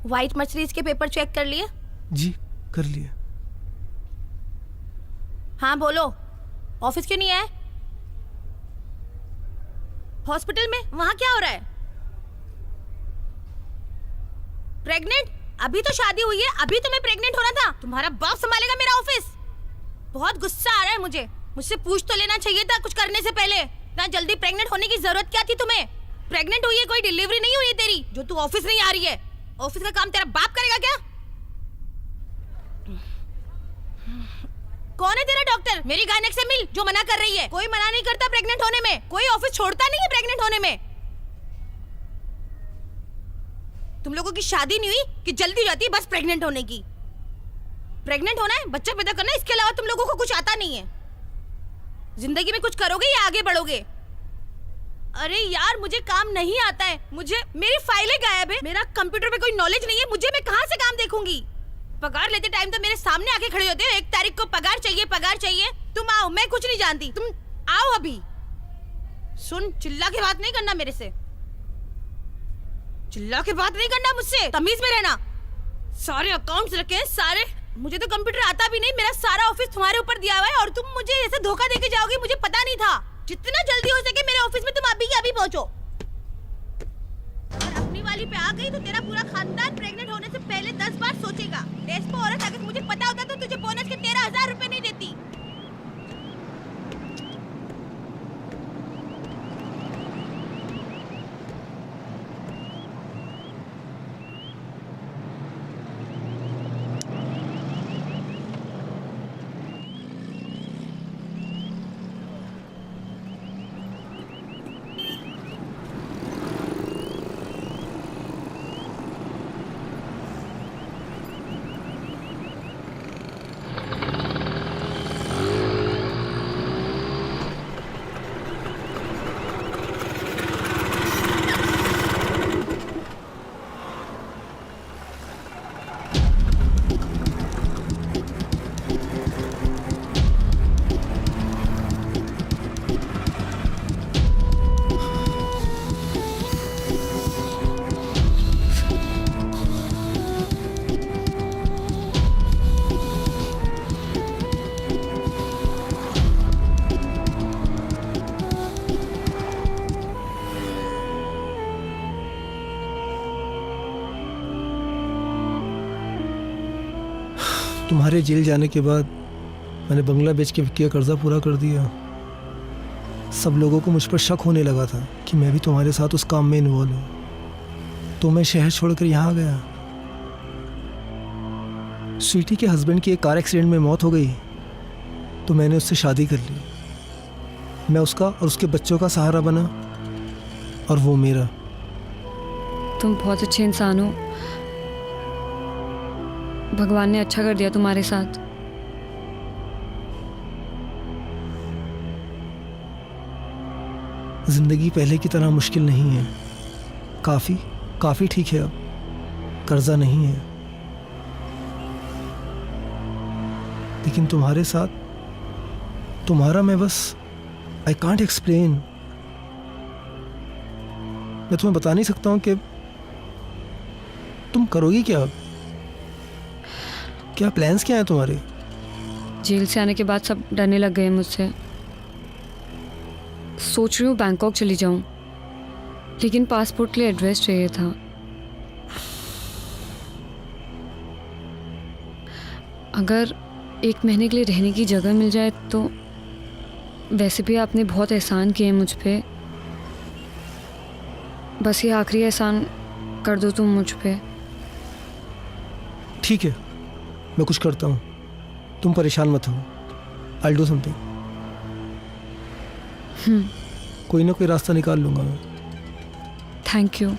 व्हाइट मर्सिडीज के पेपर चेक कर लिए? जी कर लिया। हाँ बोलो, ऑफिस क्यों नहीं आए? हॉस्पिटल में वहां क्या हो रहा है? प्रेग्नेंट? अभी तो शादी हुई है, अभी तुम्हें प्रेग्नेंट होना था। तुम्हारा बाप संभालेगा मेरा ऑफिस। बहुत गुस्सा आ रहा है मुझसे पूछ तो लेना चाहिए था कुछ करने से पहले। इतना जल्दी प्रेग्नेंट होने की जरूरत क्या थी तुम्हें? प्रेग्नेंट हुई है, कोई डिलीवरी नहीं हुई है तेरी जो तू ऑफिस नहीं आ रही है। ऑफिस का काम तेरा बाप करेगा क्या? कौन है तेरा डॉक्टर? मेरी गायनेक से मिल जो मना कर रही है। कोई मना नहीं करता प्रेग्नेंट होने में, कोई ऑफिस छोड़ता नहीं है प्रेग्नेंट होने में। तुम लोगों की शादी नहीं हुई कि जल्दी हो जाती है बस प्रेग्नेंट होने की। प्रेग्नेंट होना है, बच्चा पैदा करना है, इसके अलावा तुम लोगों को कुछ आता नहीं है। जिंदगी में कुछ करोगे या आगे बढ़ोगे? अरे यार मुझे काम नहीं आता है, मेरी फाइलें गायब है, मेरा कंप्यूटर पे कोई नॉलेज नहीं है, मैं कहाँ से काम देखूंगी? पगार लेते टाइम तो मेरे सामने आके खड़े होते हो, 1 तारीख को पगार चाहिए। तुम आओ, मैं कुछ नहीं जानती, तुम आओ अभी। सुन, चिल्ला के बात नहीं करना मेरे से, चिल्ला के बात नहीं करना मुझसे, तमीज में रहना। सारे अकाउंट्स रखे हैं सारे, मुझे तो कंप्यूटर आता भी नहीं, मेरा सारा ऑफिस तुम्हारे ऊपर दिया हुआ है और तुम मुझे ऐसे धोखा देके जाओगी, मुझे पता नहीं था। जितना जल्दी हो सके मेरे ऑफिस में तुम अभी के अभी पहुंचो। अगर अपनी वाली पे आ गई तो तेरा पूरा खानदान प्रेग्नेंट होने से पहले 10 बार सोचेगा। डेस्पो औरत, अगर मुझे पता होता तो तुझे बोनस के 13,000 रुपए नहीं देती। तुम्हारे जेल जाने के बाद मैंने बंगला बेच के विक्की का कर्जा पूरा कर दिया। सब लोगों को मुझ पर शक होने लगा था कि मैं भी तुम्हारे साथ उस काम में इन्वॉल्व हूँ, तो मैं शहर छोड़कर यहाँ आ गया। स्वीटी के हस्बैंड की एक कार एक्सीडेंट में मौत हो गई तो मैंने उससे शादी कर ली। मैं उसका और उसके बच्चों का सहारा बना और वो मेरा। तुम बहुत अच्छे इंसान हो, भगवान ने अच्छा कर दिया तुम्हारे साथ। जिंदगी पहले की तरह मुश्किल नहीं है, काफ़ी ठीक है। अब कर्जा नहीं है, लेकिन तुम्हारे साथ तुम्हारा मैं बस आई कांट एक्सप्लेन। मैं तुम्हें बता नहीं सकता हूँ कि तुम करोगी क्या अब। क्या प्लान्स क्या हैं तुम्हारे? जेल से आने के बाद सब डरने लग गए मुझसे। सोच रही हूँ बैंकॉक चली जाऊँ, लेकिन पासपोर्ट के लिए एड्रेस चाहिए था। अगर 1 महीने के लिए रहने की जगह मिल जाए तो। वैसे भी आपने बहुत एहसान किए मुझ पे, बस ये आखिरी एहसान कर दो तुम मुझ पे। ठीक है, मैं कुछ करता हूँ, तुम परेशान मत हो। I do something. कोई ना कोई रास्ता निकाल लूँगा मैं। Thank you.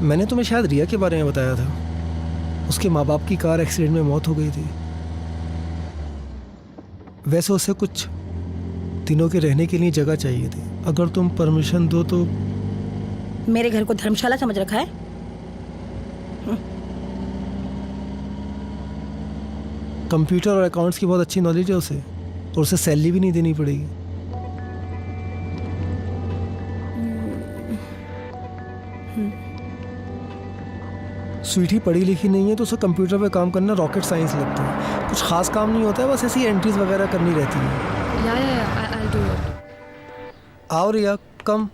मैंने तुम्हें शायद रिया के बारे में बताया था। उसके माँ बाप की कार एक्सीडेंट में मौत हो गई थी। वैसे उसे कुछ दिनों के रहने के लिए जगह चाहिए थी। अगर तुम परमिशन दो तो। मेरे घर को धर्मशाला समझ रखा है? कंप्यूटर और अकाउंट्स की बहुत अच्छी नॉलेज है उसे, और उसे सैलरी भी नहीं देनी पड़ेगी। स्वीटी पढ़ी लिखी नहीं है तो उसे कंप्यूटर पे काम करना रॉकेट साइंस लगता है। कुछ खास काम नहीं होता है, बस ऐसी एंट्रीज वगैरह करनी रहती है। या I'll do it। आओ रिया, कम।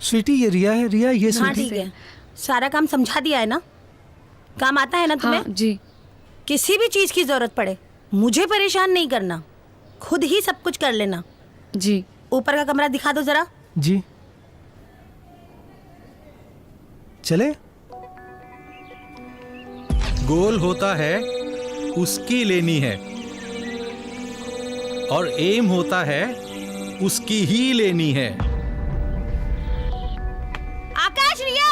स्वीटी ये रिया है। रिया ये हाँ स्वीटी। ठीक है, सारा काम समझा दिया है ना? काम आता है ना तुम्हें? हाँ जी। किसी भी चीज की जरूरत पड़े मुझे परेशान नहीं करना, खुद ही सब कुछ कर लेना। जी। ऊपर का कमरा दिखा दो जरा। जी चले। गोल होता है उसकी लेनी है, और एम होता है उसकी ही लेनी है। आकाश, रिया,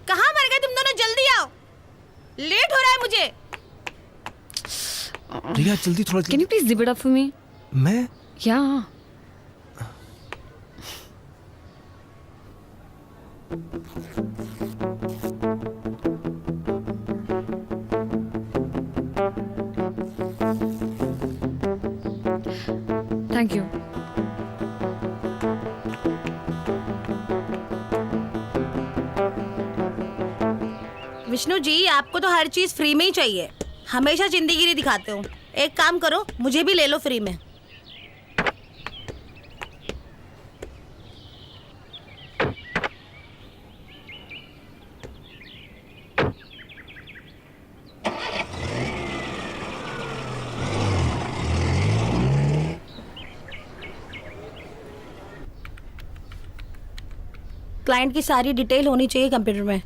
कहाँ मर गए तुम दोनों? जल्दी आओ, लेट हो रहा है मुझे। रिया जल्दी थोड़ा। Can you please give it up for me? मैं? या। Thank you. विष्णु जी, आपको तो हर चीज फ्री में ही चाहिए, हमेशा जिंदगी दिखाते हो। एक काम करो, मुझे भी ले लो फ्री में। क्लाइंट की सारी डिटेल होनी चाहिए कंप्यूटर में,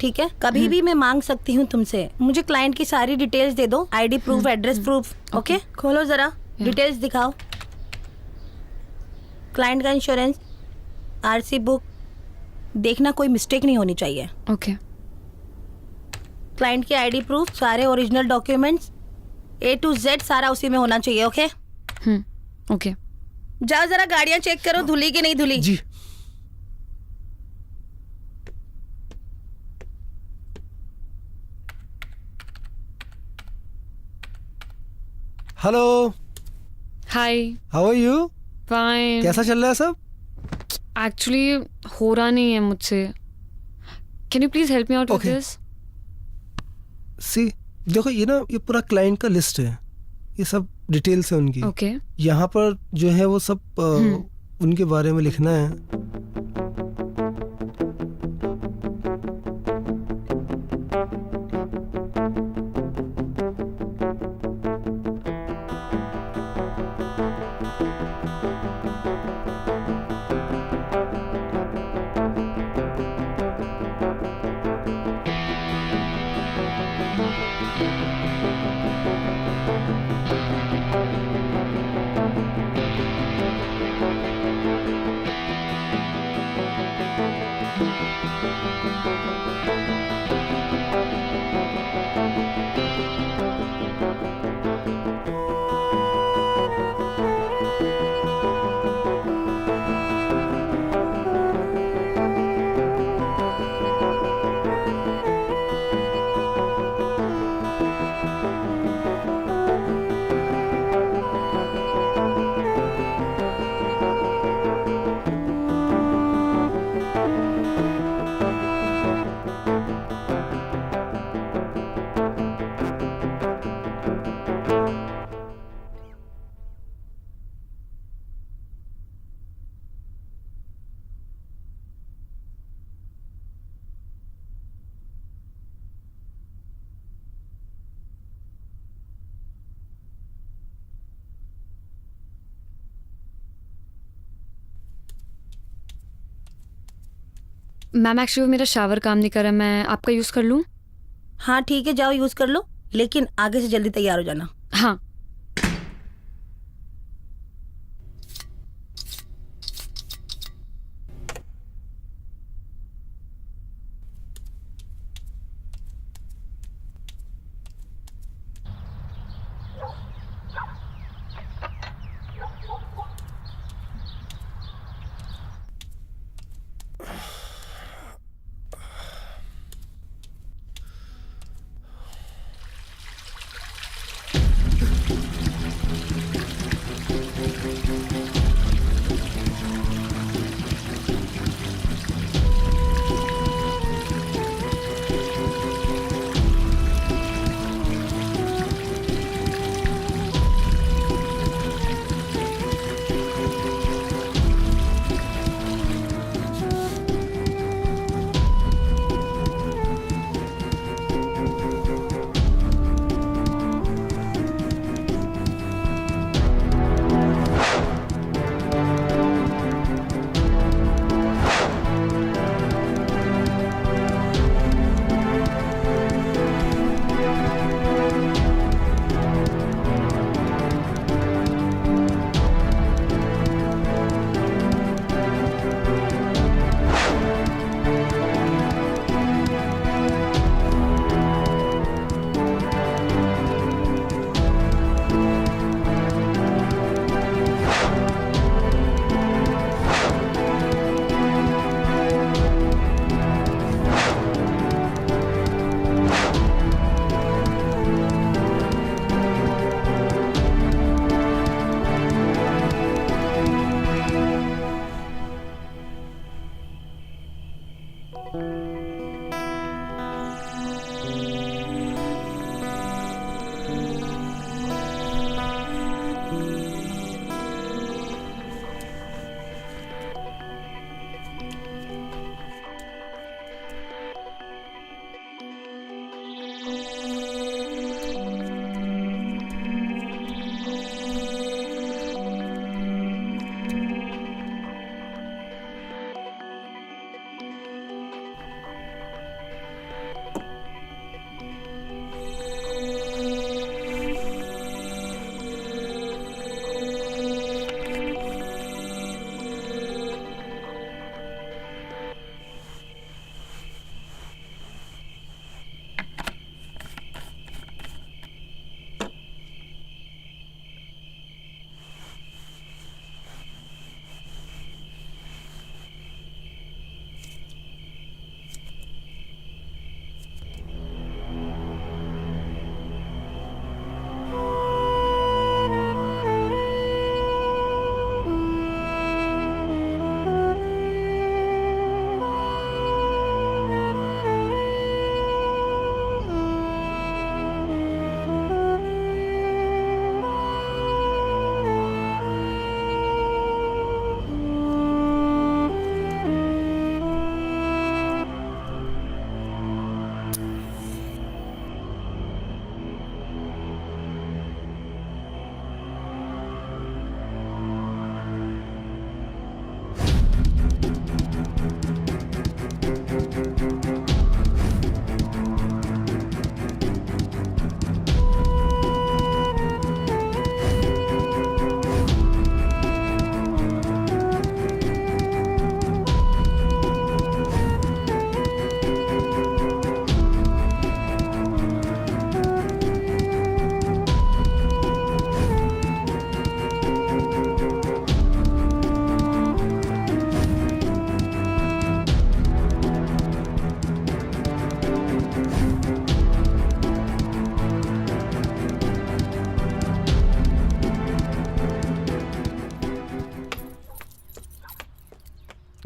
ठीक है? कभी भी मैं मांग सकती हूँ तुमसे। मुझे क्लाइंट की सारी डिटेल्स दे दो, ID proof, address proof. Okay, खोलो जरा, डिटेल्स दिखाओ। क्लाइंट का इंश्योरेंस, आरसी बुक, देखना कोई मिस्टेक नहीं होनी चाहिए। ओके। क्लाइंट की आईडी प्रूफ, सारे original documents, A to Z सारा उसी में होना चाहिए। Okay okay. जाओ जरा गाड़ियाँ चेक करो, धुली की नहीं धुली। जी। Hello. Hi. How are you? Fine. कैसा चल रहा है सब? एक्चुअली हो रहा नहीं है मुझसे। Can you please help me out with this? See देखो, ये पूरा क्लाइंट का लिस्ट है, ये सब डिटेल्स है उनकी। ओके। यहाँ पर जो है वो सब उनके बारे में लिखना है। मैम एक्चुअली मेरा शावर काम नहीं कर रहा, मैं आपका यूज़ कर लूँ? हाँ ठीक है, जाओ यूज कर लो, लेकिन आगे से जल्दी तैयार हो जाना। हाँ।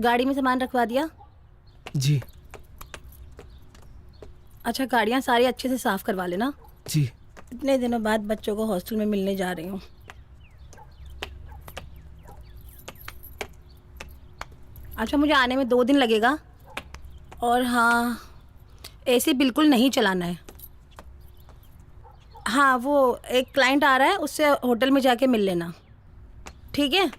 गाड़ी में सामान रखवा दिया? जी। अच्छा, गाड़ियाँ सारी अच्छे से साफ करवा लेना। जी। इतने दिनों बाद बच्चों को हॉस्टल में मिलने जा रही हूँ। अच्छा, मुझे आने में 2 दिन लगेगा। और हाँ, एसी बिल्कुल नहीं चलाना है। हाँ, वो एक क्लाइंट आ रहा है, उससे होटल में जाके मिल लेना, ठीक है?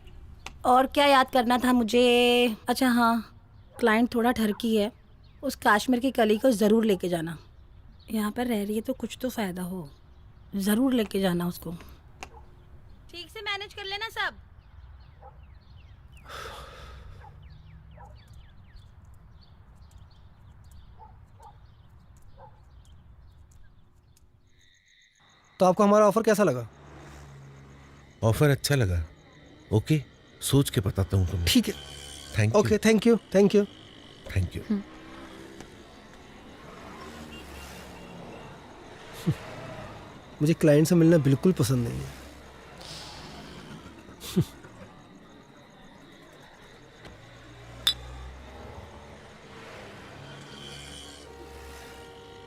और क्या याद करना था मुझे? अच्छा हाँ, क्लाइंट थोड़ा ठरकी है, उस काश्मीर की कली को ज़रूर लेके जाना। यहाँ पर रह रही है तो कुछ तो फ़ायदा हो, ज़रूर लेके जाना उसको। ठीक से मैनेज कर लेना सब। तो आपको हमारा ऑफर कैसा लगा? ऑफर अच्छा लगा। ओके, सोच के बताता हूँ तुम्हें। ठीक है, thank you. Okay, thank you, thank you. Thank you. मुझे क्लाइंट से मिलना बिल्कुल पसंद नहीं है।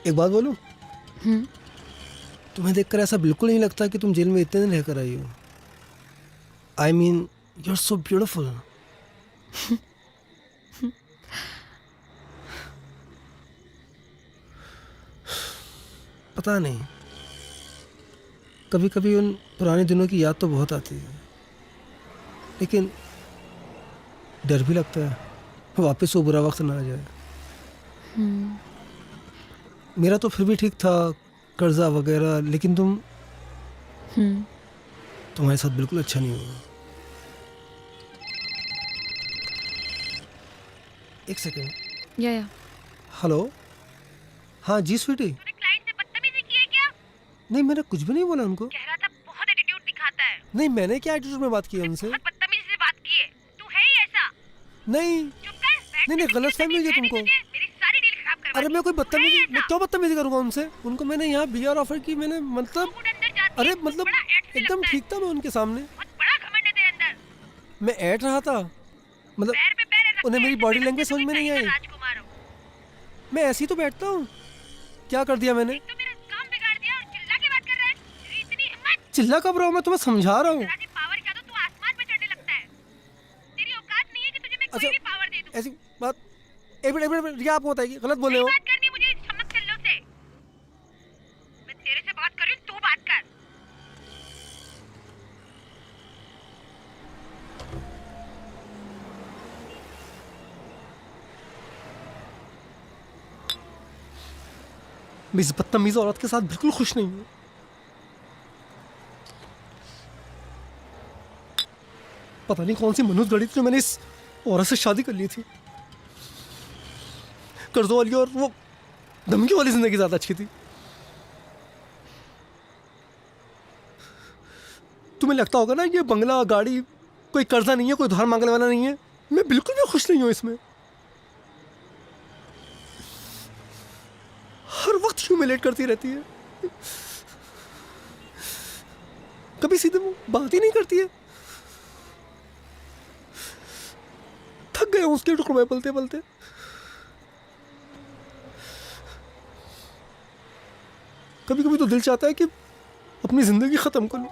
एक बात बोलूं? तुम्हें देखकर ऐसा बिल्कुल नहीं लगता कि तुम जेल में इतने दिन रहकर आई हो। I mean you are so beautiful. पता नहीं, कभी कभी उन पुराने दिनों की याद तो बहुत आती है, लेकिन डर भी लगता है वापस वो बुरा वक्त ना आ जाए। मेरा तो फिर भी ठीक था, कर्जा वगैरह, लेकिन तुम्हारे साथ बिल्कुल अच्छा नहीं हुआ। एक सेकेंड। या हेलो, हाँ जी स्वीटी। क्लाइंट से बदतमीजी की है क्या? नहीं, मैंने कुछ भी नहीं बोला उनको। कह रहा था बहुत एटीट्यूड दिखाता है। नहीं, मैंने क्या एटीट्यूड में बात की है उनसे? बहुत बदतमीजी से बात की है। तू है ही ऐसा। नहीं चुप कर। नहीं, गलत फहमी हुई है तुमको। मेरी सारी डील खराब करवा अरे दी। मैं कोई तू है बदतमीजी, ही मैं ऐसा। क्यों बदतमीजी करूंगा उनसे? उनको मैंने यहाँ बीआर ऑफर की, मैंने मतलब तू अंदर जाती अरे है, मतलब बड़ा ऐठ से एकदम लगता है। ठीक था मैं उनके सामने। बहुत बड़ा घमंड है तेरे अंदर। मैं ऐठ रहा था, मतलब पैर पे पैर रख उन्हें के मेरी ऐसे बॉडी मेहनत लैंग्वेज से समझ में नहीं कहीं आई। का राजकुमार हो। मैं ऐसे ही तो बैठता हूँ। क्या कर दिया मैंने? तो मेरा काम बिगाड़ दिया और चिल्ला के बात कर रहा है। तेरी इतनी हिम्मत। चिल्ला कब रहा हूँ? मैं तुम्हें समझा रहा हूँ। राजी पावर का तो तू आसमान पे चढ़ने लगता है। तेरी औकात नहीं है कि तुझे मैं अच्छा, कोई भी पावर दे दूं। ऐसी बात एक मिनट रिया, आप बताइए, गलत बोले हो। बात करनी मुझे चमक चल्लो से। मैं तेरे से बात कर रही हूँ, तू बात कर। मैं इस बदतमीज औरत के साथ बिल्कुल खुश नहीं हूँ। पता नहीं कौन सी मनहूस घड़ी थी जो मैंने इस औरत से शादी कर ली थी। कर्जों वाली और वो धमकी वाली जिंदगी ज्यादा अच्छी थी। तुम्हें लगता होगा ना ये बंगला गाड़ी कोई कर्जा नहीं है, कोई उधार मांगने वाला नहीं है। मैं बिल्कुल भी खुश नहीं हूँ इसमें। हर वक्त ह्यूमिलेट करती रहती है, कभी सीधे मुंह बात ही नहीं करती है। थक गए हूं उसके टुकड़ों में पलते पलते। कभी कभी तो दिल चाहता है कि अपनी जिंदगी खत्म कर लूं।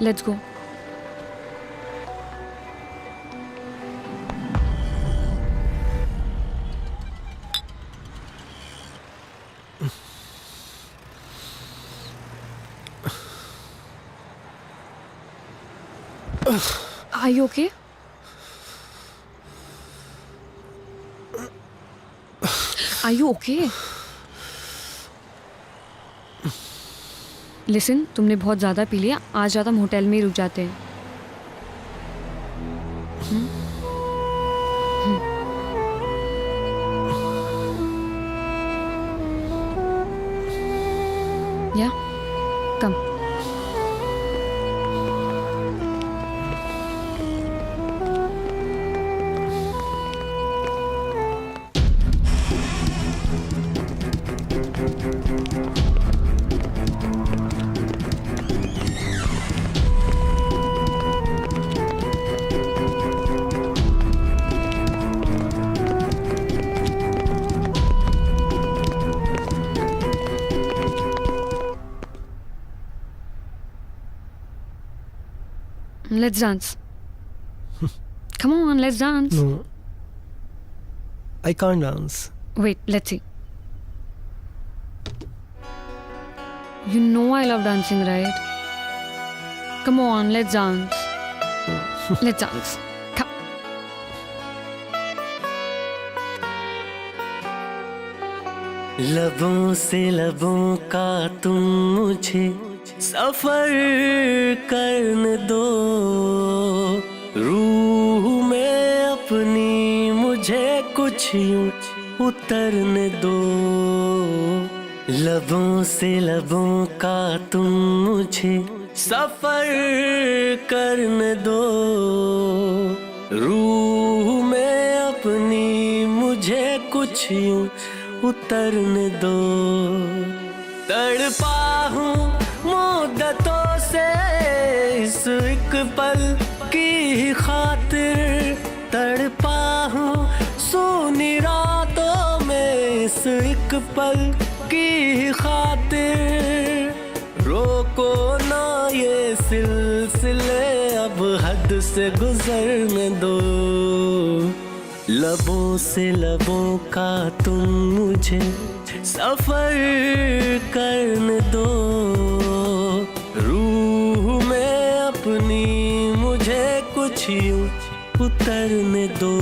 Let's go. Are you okay? Are you okay? Listen, तुमने बहुत ज़्यादा पी लिया, आज रात हम होटल में ही रुक जाते हैं। या कम। Let's dance. Come on, let's dance. No, I can't dance. Wait, let's see. You know I love dancing, right? Come on, let's dance. Let's dance. Come. लबों से लबों का तुम मुझे सफर करने दो, रूह में अपनी मुझे कुछ यूं उतरने दो। लबों से लबों का तुम मुझे सफर करने दो, रूह में अपनी मुझे कुछ यूं उतरने दो। तड़पा हूँ मुद्दतों से इस एक पल की खातिर, तड़पा हूँ सोनी रातों में इस एक पल की खातिर। रोको ना ये सिलसिले, अब हद से गुजरने दो। लबों से लबों का तुम मुझे सफर करने दो, रूह में अपनी मुझे कुछ यूं उतरने दो।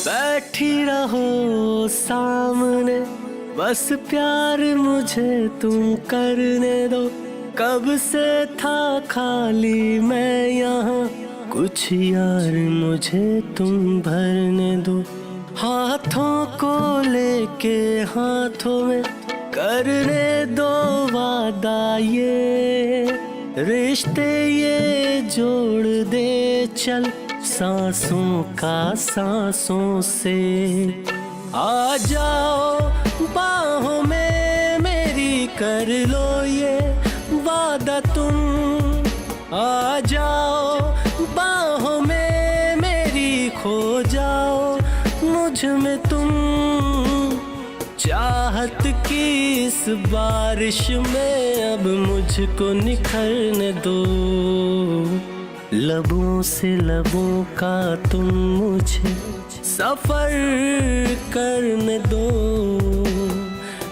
बैठी रहो सामने, बस प्यार मुझे तुम करने दो। कब से था खाली मैं यहाँ, कुछ यार मुझे तुम भरने दो। हाथों को लेके हाथों में करने दो वादा, ये रिश्ते ये जोड़ दे चल सांसों का सांसों से। आ जाओ बाहों में मेरी, कर लो ये वादा तुम। आ जाओ बाहों में मेरी, खो जाओ मुझ में तुम। चाहत की इस बारिश में अब मुझको निखरने दो। लबों से लबों का तुम मुझे सफर करने दो,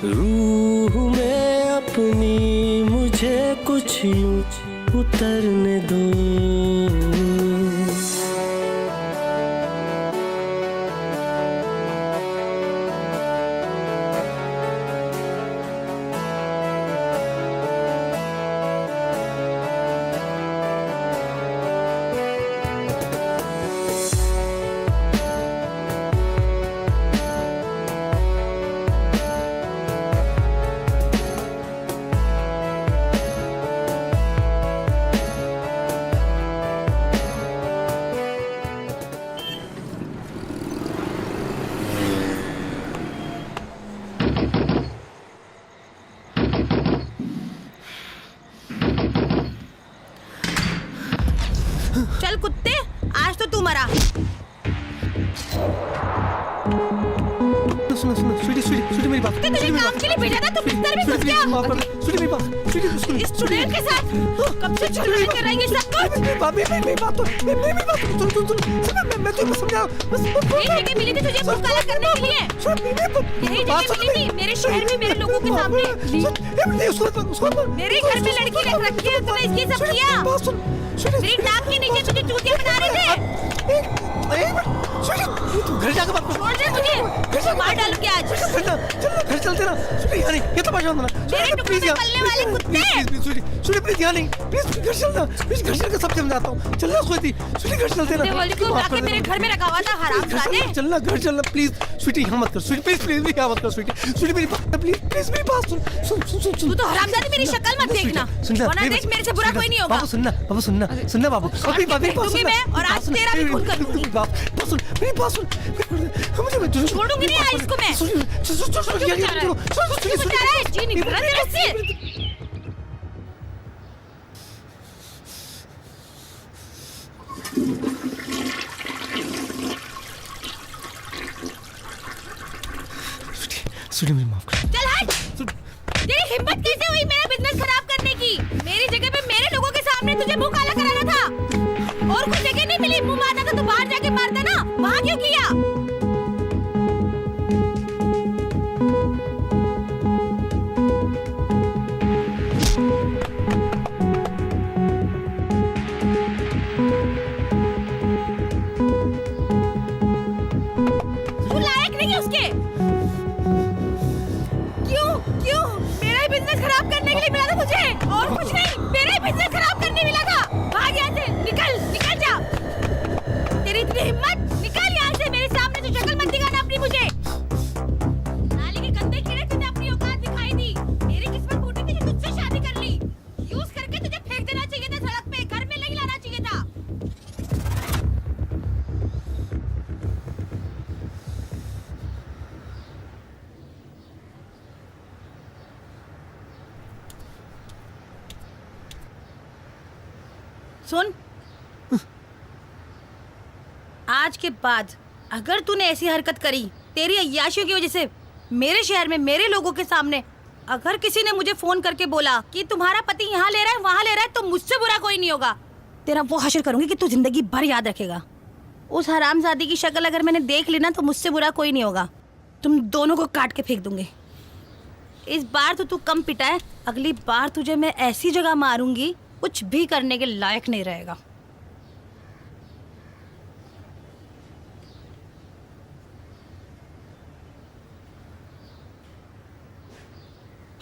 रूह में अपनी मुझे कुछ यूं उतरने दो। चल कुत्ते, आज तो तू मरा। सुनो सुनो स्वीटी स्वीटी स्वीटी मेरी बात तुझे काम के लिए भेजा था, तू बिस्तर में घुस गया। माफ कर दो स्वीटी मेरी बात स्वीटी स्वीटी इस स्टूडेंट के साथ कब से चल रहा कर रही है सब कुछ। मेरी बात तो मेरी बात मैं तुमको समझा यही जगह मिली थी तुझे मुंह काला करने के लिए, यही जगह मिली थी मेरे शहर में मेरे लोगों के सामने। मेरे घर में लड़की रख रखी है, तूने इसकी सब किया। मेरी नाक के नीचे तुझे चूतिया बना रहे थे। घर जाकर बात छोड़ दे मुझे, मार डालूंगी आज। घर चलते ना स्वीटी यानी ये तो बात मत मेरे टुकड़े में पलने वाले कुत्ते। स्वीटी प्लीज यानी प्लीज घर चलना प्लीज घर चल के सब समझाता हूँ। चलना स्वीटी स्वीटी घर चलते ना। दिवाली को आके मेरे घर में रखा हुआ था हरामजादे। चलना घर चलना प्लीज स्वीटी यहाँ मत कर स्वीटी प्लीज प्लीज यहाँ मत कर स्वीटी स्वीटी मेरी बात प्लीज प्लीज मेरी बात सुन सुन सुन सुन तू तो हरामजादी मेरी शक्ल मत देखना, वरना देख मेरे से बुरा कोई नहीं होगा। बाबू सुनना बाबू अभी दूंगी मैं और आज तेरा भी खून कर दूंगी। मेरी बात सुन छोड़ूंगी नहीं आज इसको मैं। जी नहीं भरा तेरे से। स्वीटी मेरी माफ कर। चल हट। तेरी हिम्मत कैसे हुई मेरा बिजनेस खराब करने की? मेरी जगह पे मेरे लोगों के सामने तुझे मुंह काला कराना था और कुछ जगह नहीं मिली मुंह मारना था तो बाहर जाके मारता ना, वहां क्यों किया? तू लायक नहीं है उसके। क्यों मेरा ही बिजनेस खराब करने के लिए मिला था तुझे और कुछ नहीं, मेरा ही बिजनेस खराब करने मिला था। भाग यहाँ से, निकल जा। तेरी इतनी हिम्मत, निकल यहाँ से। मेरे सामने तो शक्ल मत दिखाना अपनी मुझे। नाली के गंदे कीड़े, तुझे अपनी औकात दिखाई दी। मेरी किस्मत फूटी थी कि तुझसे शादी कर ली। यूज करके तुझे फेंक देना चाहिए था सड़क पे, घर में नहीं लाना चाहिए था। सुन, आज के बाद अगर तूने ऐसी हरकत करी तेरी अय्याशियों की वजह से मेरे शहर में मेरे लोगों के सामने, अगर किसी ने मुझे फोन करके बोला कि तुम्हारा पति यहाँ ले रहा है वहां ले रहा है, तो मुझसे बुरा कोई नहीं होगा। तेरा वो हश्र करूंगी कि तू जिंदगी भर याद रखेगा। उस हरामजादी की शक्ल अगर मैंने देख ली ना तो मुझसे बुरा कोई नहीं होगा। तुम दोनों को काट के फेंक दूंगी। इस बार तो तू कम पिटा है, अगली बार तुझे मैं ऐसी जगह मारूंगी कुछ भी करने के लायक नहीं रहेगा।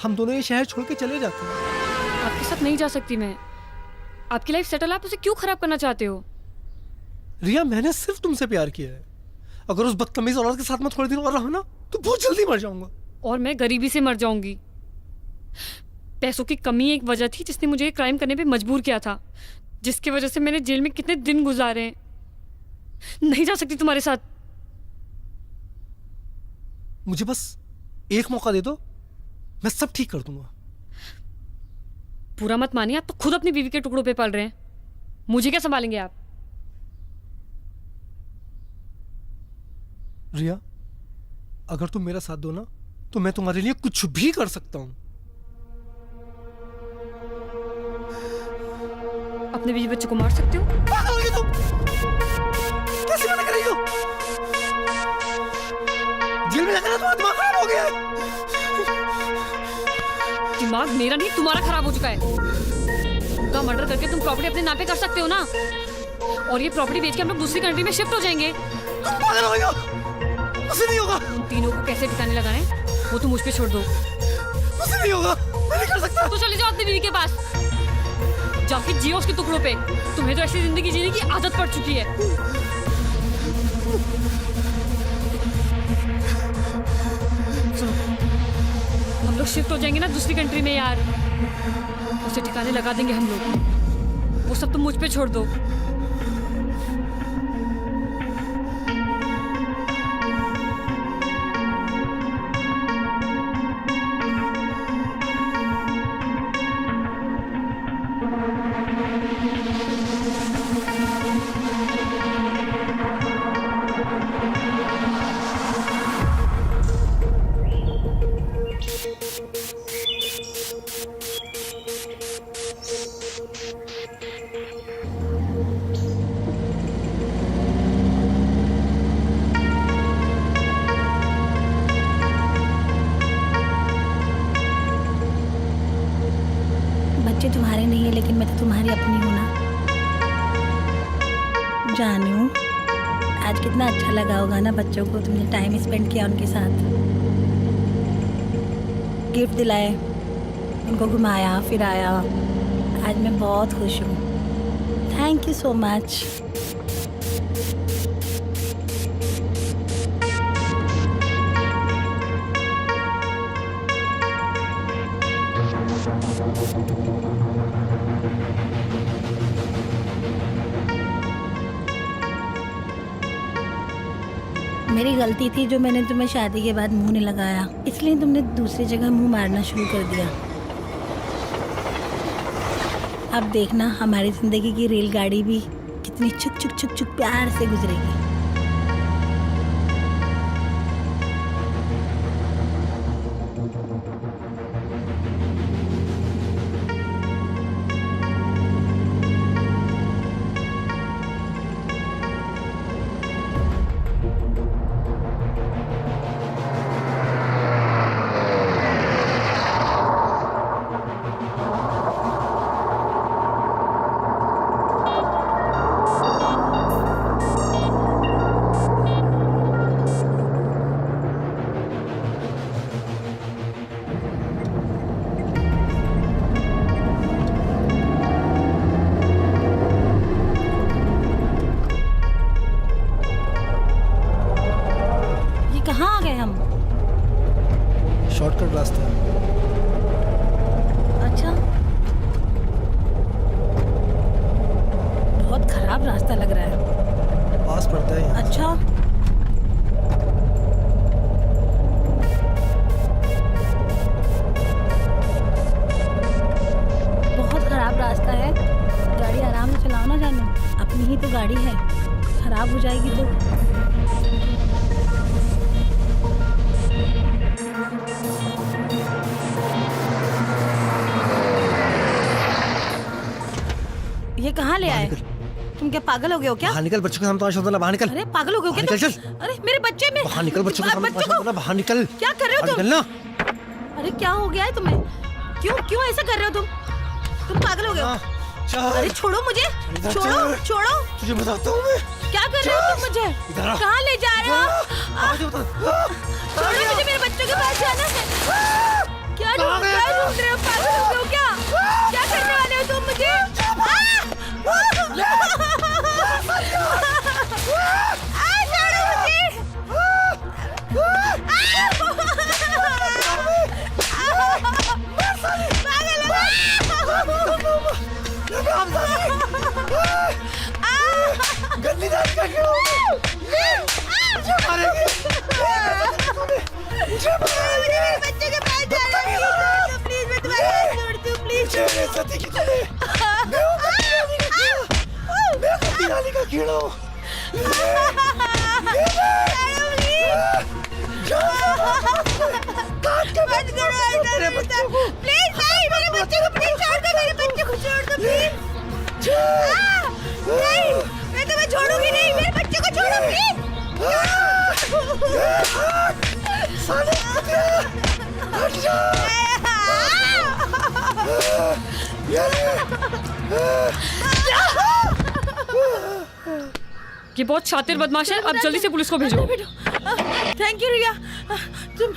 हम दोनों ये शहर छोड़ के चले जाते हैं। आपके साथ नहीं जा सकती मैं। आपकी लाइफ सेटल, आप उसे क्यों खराब करना चाहते हो? रिया, मैंने सिर्फ तुमसे प्यार किया है। अगर उस बदतमीज औरत के साथ मैं थोड़े दिन और रहा ना तो बहुत जल्दी मर जाऊंगा। और मैं गरीबी से मर जाऊंगी। पैसों की कमी एक वजह थी जिसने मुझे क्राइम करने पे मजबूर किया था, जिसकी वजह से मैंने जेल में कितने दिन गुजारे हैं। नहीं जा सकती तुम्हारे साथ। मुझे बस एक मौका दे दो, मैं सब ठीक कर दूंगा। पूरा मत मानिए, आप तो खुद अपनी बीवी के टुकड़ों पे पल रहे हैं। मुझे क्या संभालेंगे आप? रिया, अगर तुम मेरा साथ दो ना तो मैं तुम्हारे लिए कुछ भी कर सकता हूं। अपने बीवी बच्चे को मार सकते हो? पागल हो गई तुम? कैसे मना कर रही हो? जेल में जाकर तुम्हारा दिमाग खराब हो गया है। दिमाग मेरा नहीं तुम्हारा खराब हो चुका है। उनका मर्डर करके तुम प्रॉपर्टी अपने नाम पे कर सकते हो ना, और ये प्रॉपर्टी बेच के हम लोग दूसरी कंट्री में शिफ्ट हो जाएंगे। तुम पागल हो गई हो? मुझसे नहीं होगा। उन तीनों को कैसे ठिकाने लगाने वो तुम मुझ पे छोड़ दो। मुझसे नहीं होगा, मैं नहीं कर सकता। तो चले जाओ अपनी बीवी के पास, जाके जियो उसके टुकड़ों पे। तुम्हें तो ऐसी जिंदगी जीने की आदत पड़ चुकी है। हम लोग शिफ्ट हो जाएंगे ना दूसरी कंट्री में यार, उसे ठिकाने लगा देंगे हम लोग। वो सब तुम मुझ पे छोड़ दो। जानू, आज कितना अच्छा लगा होगा ना बच्चों को, तुमने टाइम स्पेंड किया उनके साथ, गिफ्ट दिलाए, उनको घुमाया फिराया। आज मैं बहुत खुश हूँ। Thank you so much. मेरी गलती थी जो मैंने तुम्हें शादी के बाद मुंह नहीं लगाया, इसलिए तुमने दूसरी जगह मुंह मारना शुरू कर दिया। अब देखना हमारी जिंदगी की रेलगाड़ी भी कितनी चुक चुक चुक चुक प्यार से गुजरेगी। कहाँ आ गए हम? शॉर्टकट रास्ता है। अच्छा, बहुत खराब रास्ता लग रहा है। पास पड़ता है यहाँ। अच्छा, बहुत खराब रास्ता है, गाड़ी आराम से चलाओ ना जानू, अपनी ही तो गाड़ी है, खराब हो जाएगी तो। ये कहाँ ले आए? तुम क्या पागल हो गए हो क्या? बाहर निकल, बच्चों के सामने तमाशा होता है, बाहर निकल। अरे पागल हो गए हो क्या? निकल, चल। अरे मेरे बच्चे में बाहर निकल, बच्चों के सामने तमाशा होता है, बाहर निकल। क्या कर रहे हो तुम? निकलना। अरे क्या हो गया है तुम्हें? क्यों ऐसा कर रहे हो तुम पागल हो गए हो? अरे छोड़ो मुझे, छोड़ो। तुझे बताता हूँ मैं। क्या कर रहे हो तुम मुझे? कहाँ ले जा रहे हो? छोड़ो मुझे, मेरे बच्चों के पास जाना है। क्या ढूंढ रहे हो? पागल हो गए हो क्या? क्या करने वाले हो तुम मुझे? गंदी दाल का क्यों? मुझे मारेगी। मुझे मारेगी। मेरे बच्चे के पास जा रहा हूँ। प्लीज मैं तुम्हारे हाथ जोड़ती हूँ, प्लीज। सती की तुम्हें। मैं गंदी नाली का कीड़ा हूँ। बंद करो मेरे बच्चे को। प्लीज नहीं, मेरे बच्चे को प्लीज छोड़ दो, मेरे बच्चे को छोड़ दो प्लीज। नहीं, मैं तुम्हें छोड़ूंगी नहीं, मेरे बच्चे को छोड़ो प्लीज। हट जा। ये बहुत शातिर बदमाश है, अब जल्दी से पुलिस को भेजो। थैंक यू रिया, तुम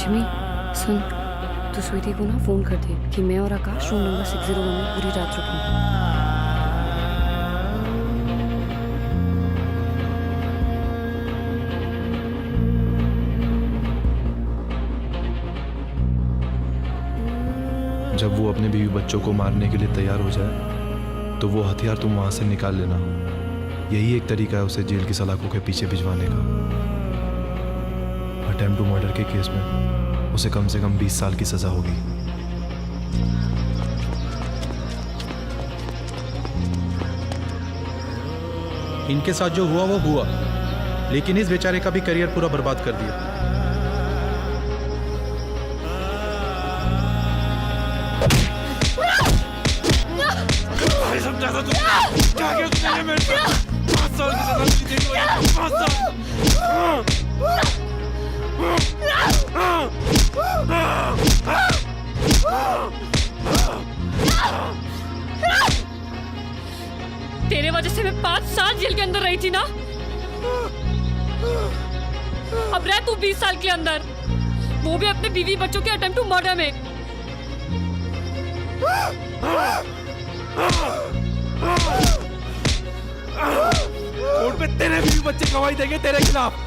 जिमी सुन, तू स्वीटी को ना फ़ोन कर दे कि मैं और आकाश रूम नंबर 601 में पूरी रात रुकेंगे। जब वो अपने बीवी बच्चों को मारने के लिए तैयार हो जाए तो वो हथियार तुम वहां से निकाल लेना। यही एक तरीका है उसे जेल की सलाखों के पीछे भिजवाने का। अटेम्प्ट टू मर्डर के केस में उसे कम से कम 20 साल की सजा होगी। इनके साथ जो हुआ वो हुआ, लेकिन इस बेचारे का भी करियर पूरा बर्बाद कर दिया। तेरे वजह से मैं 5 साल जेल के अंदर रही थी ना, अब रह तू 20 साल के अंदर, वो भी अपने बीवी बच्चों के अटेम्प्ट टू मर्डर में। कोर्ट में तेरे बीवी बच्चे गवाही देंगे तेरे खिलाफ।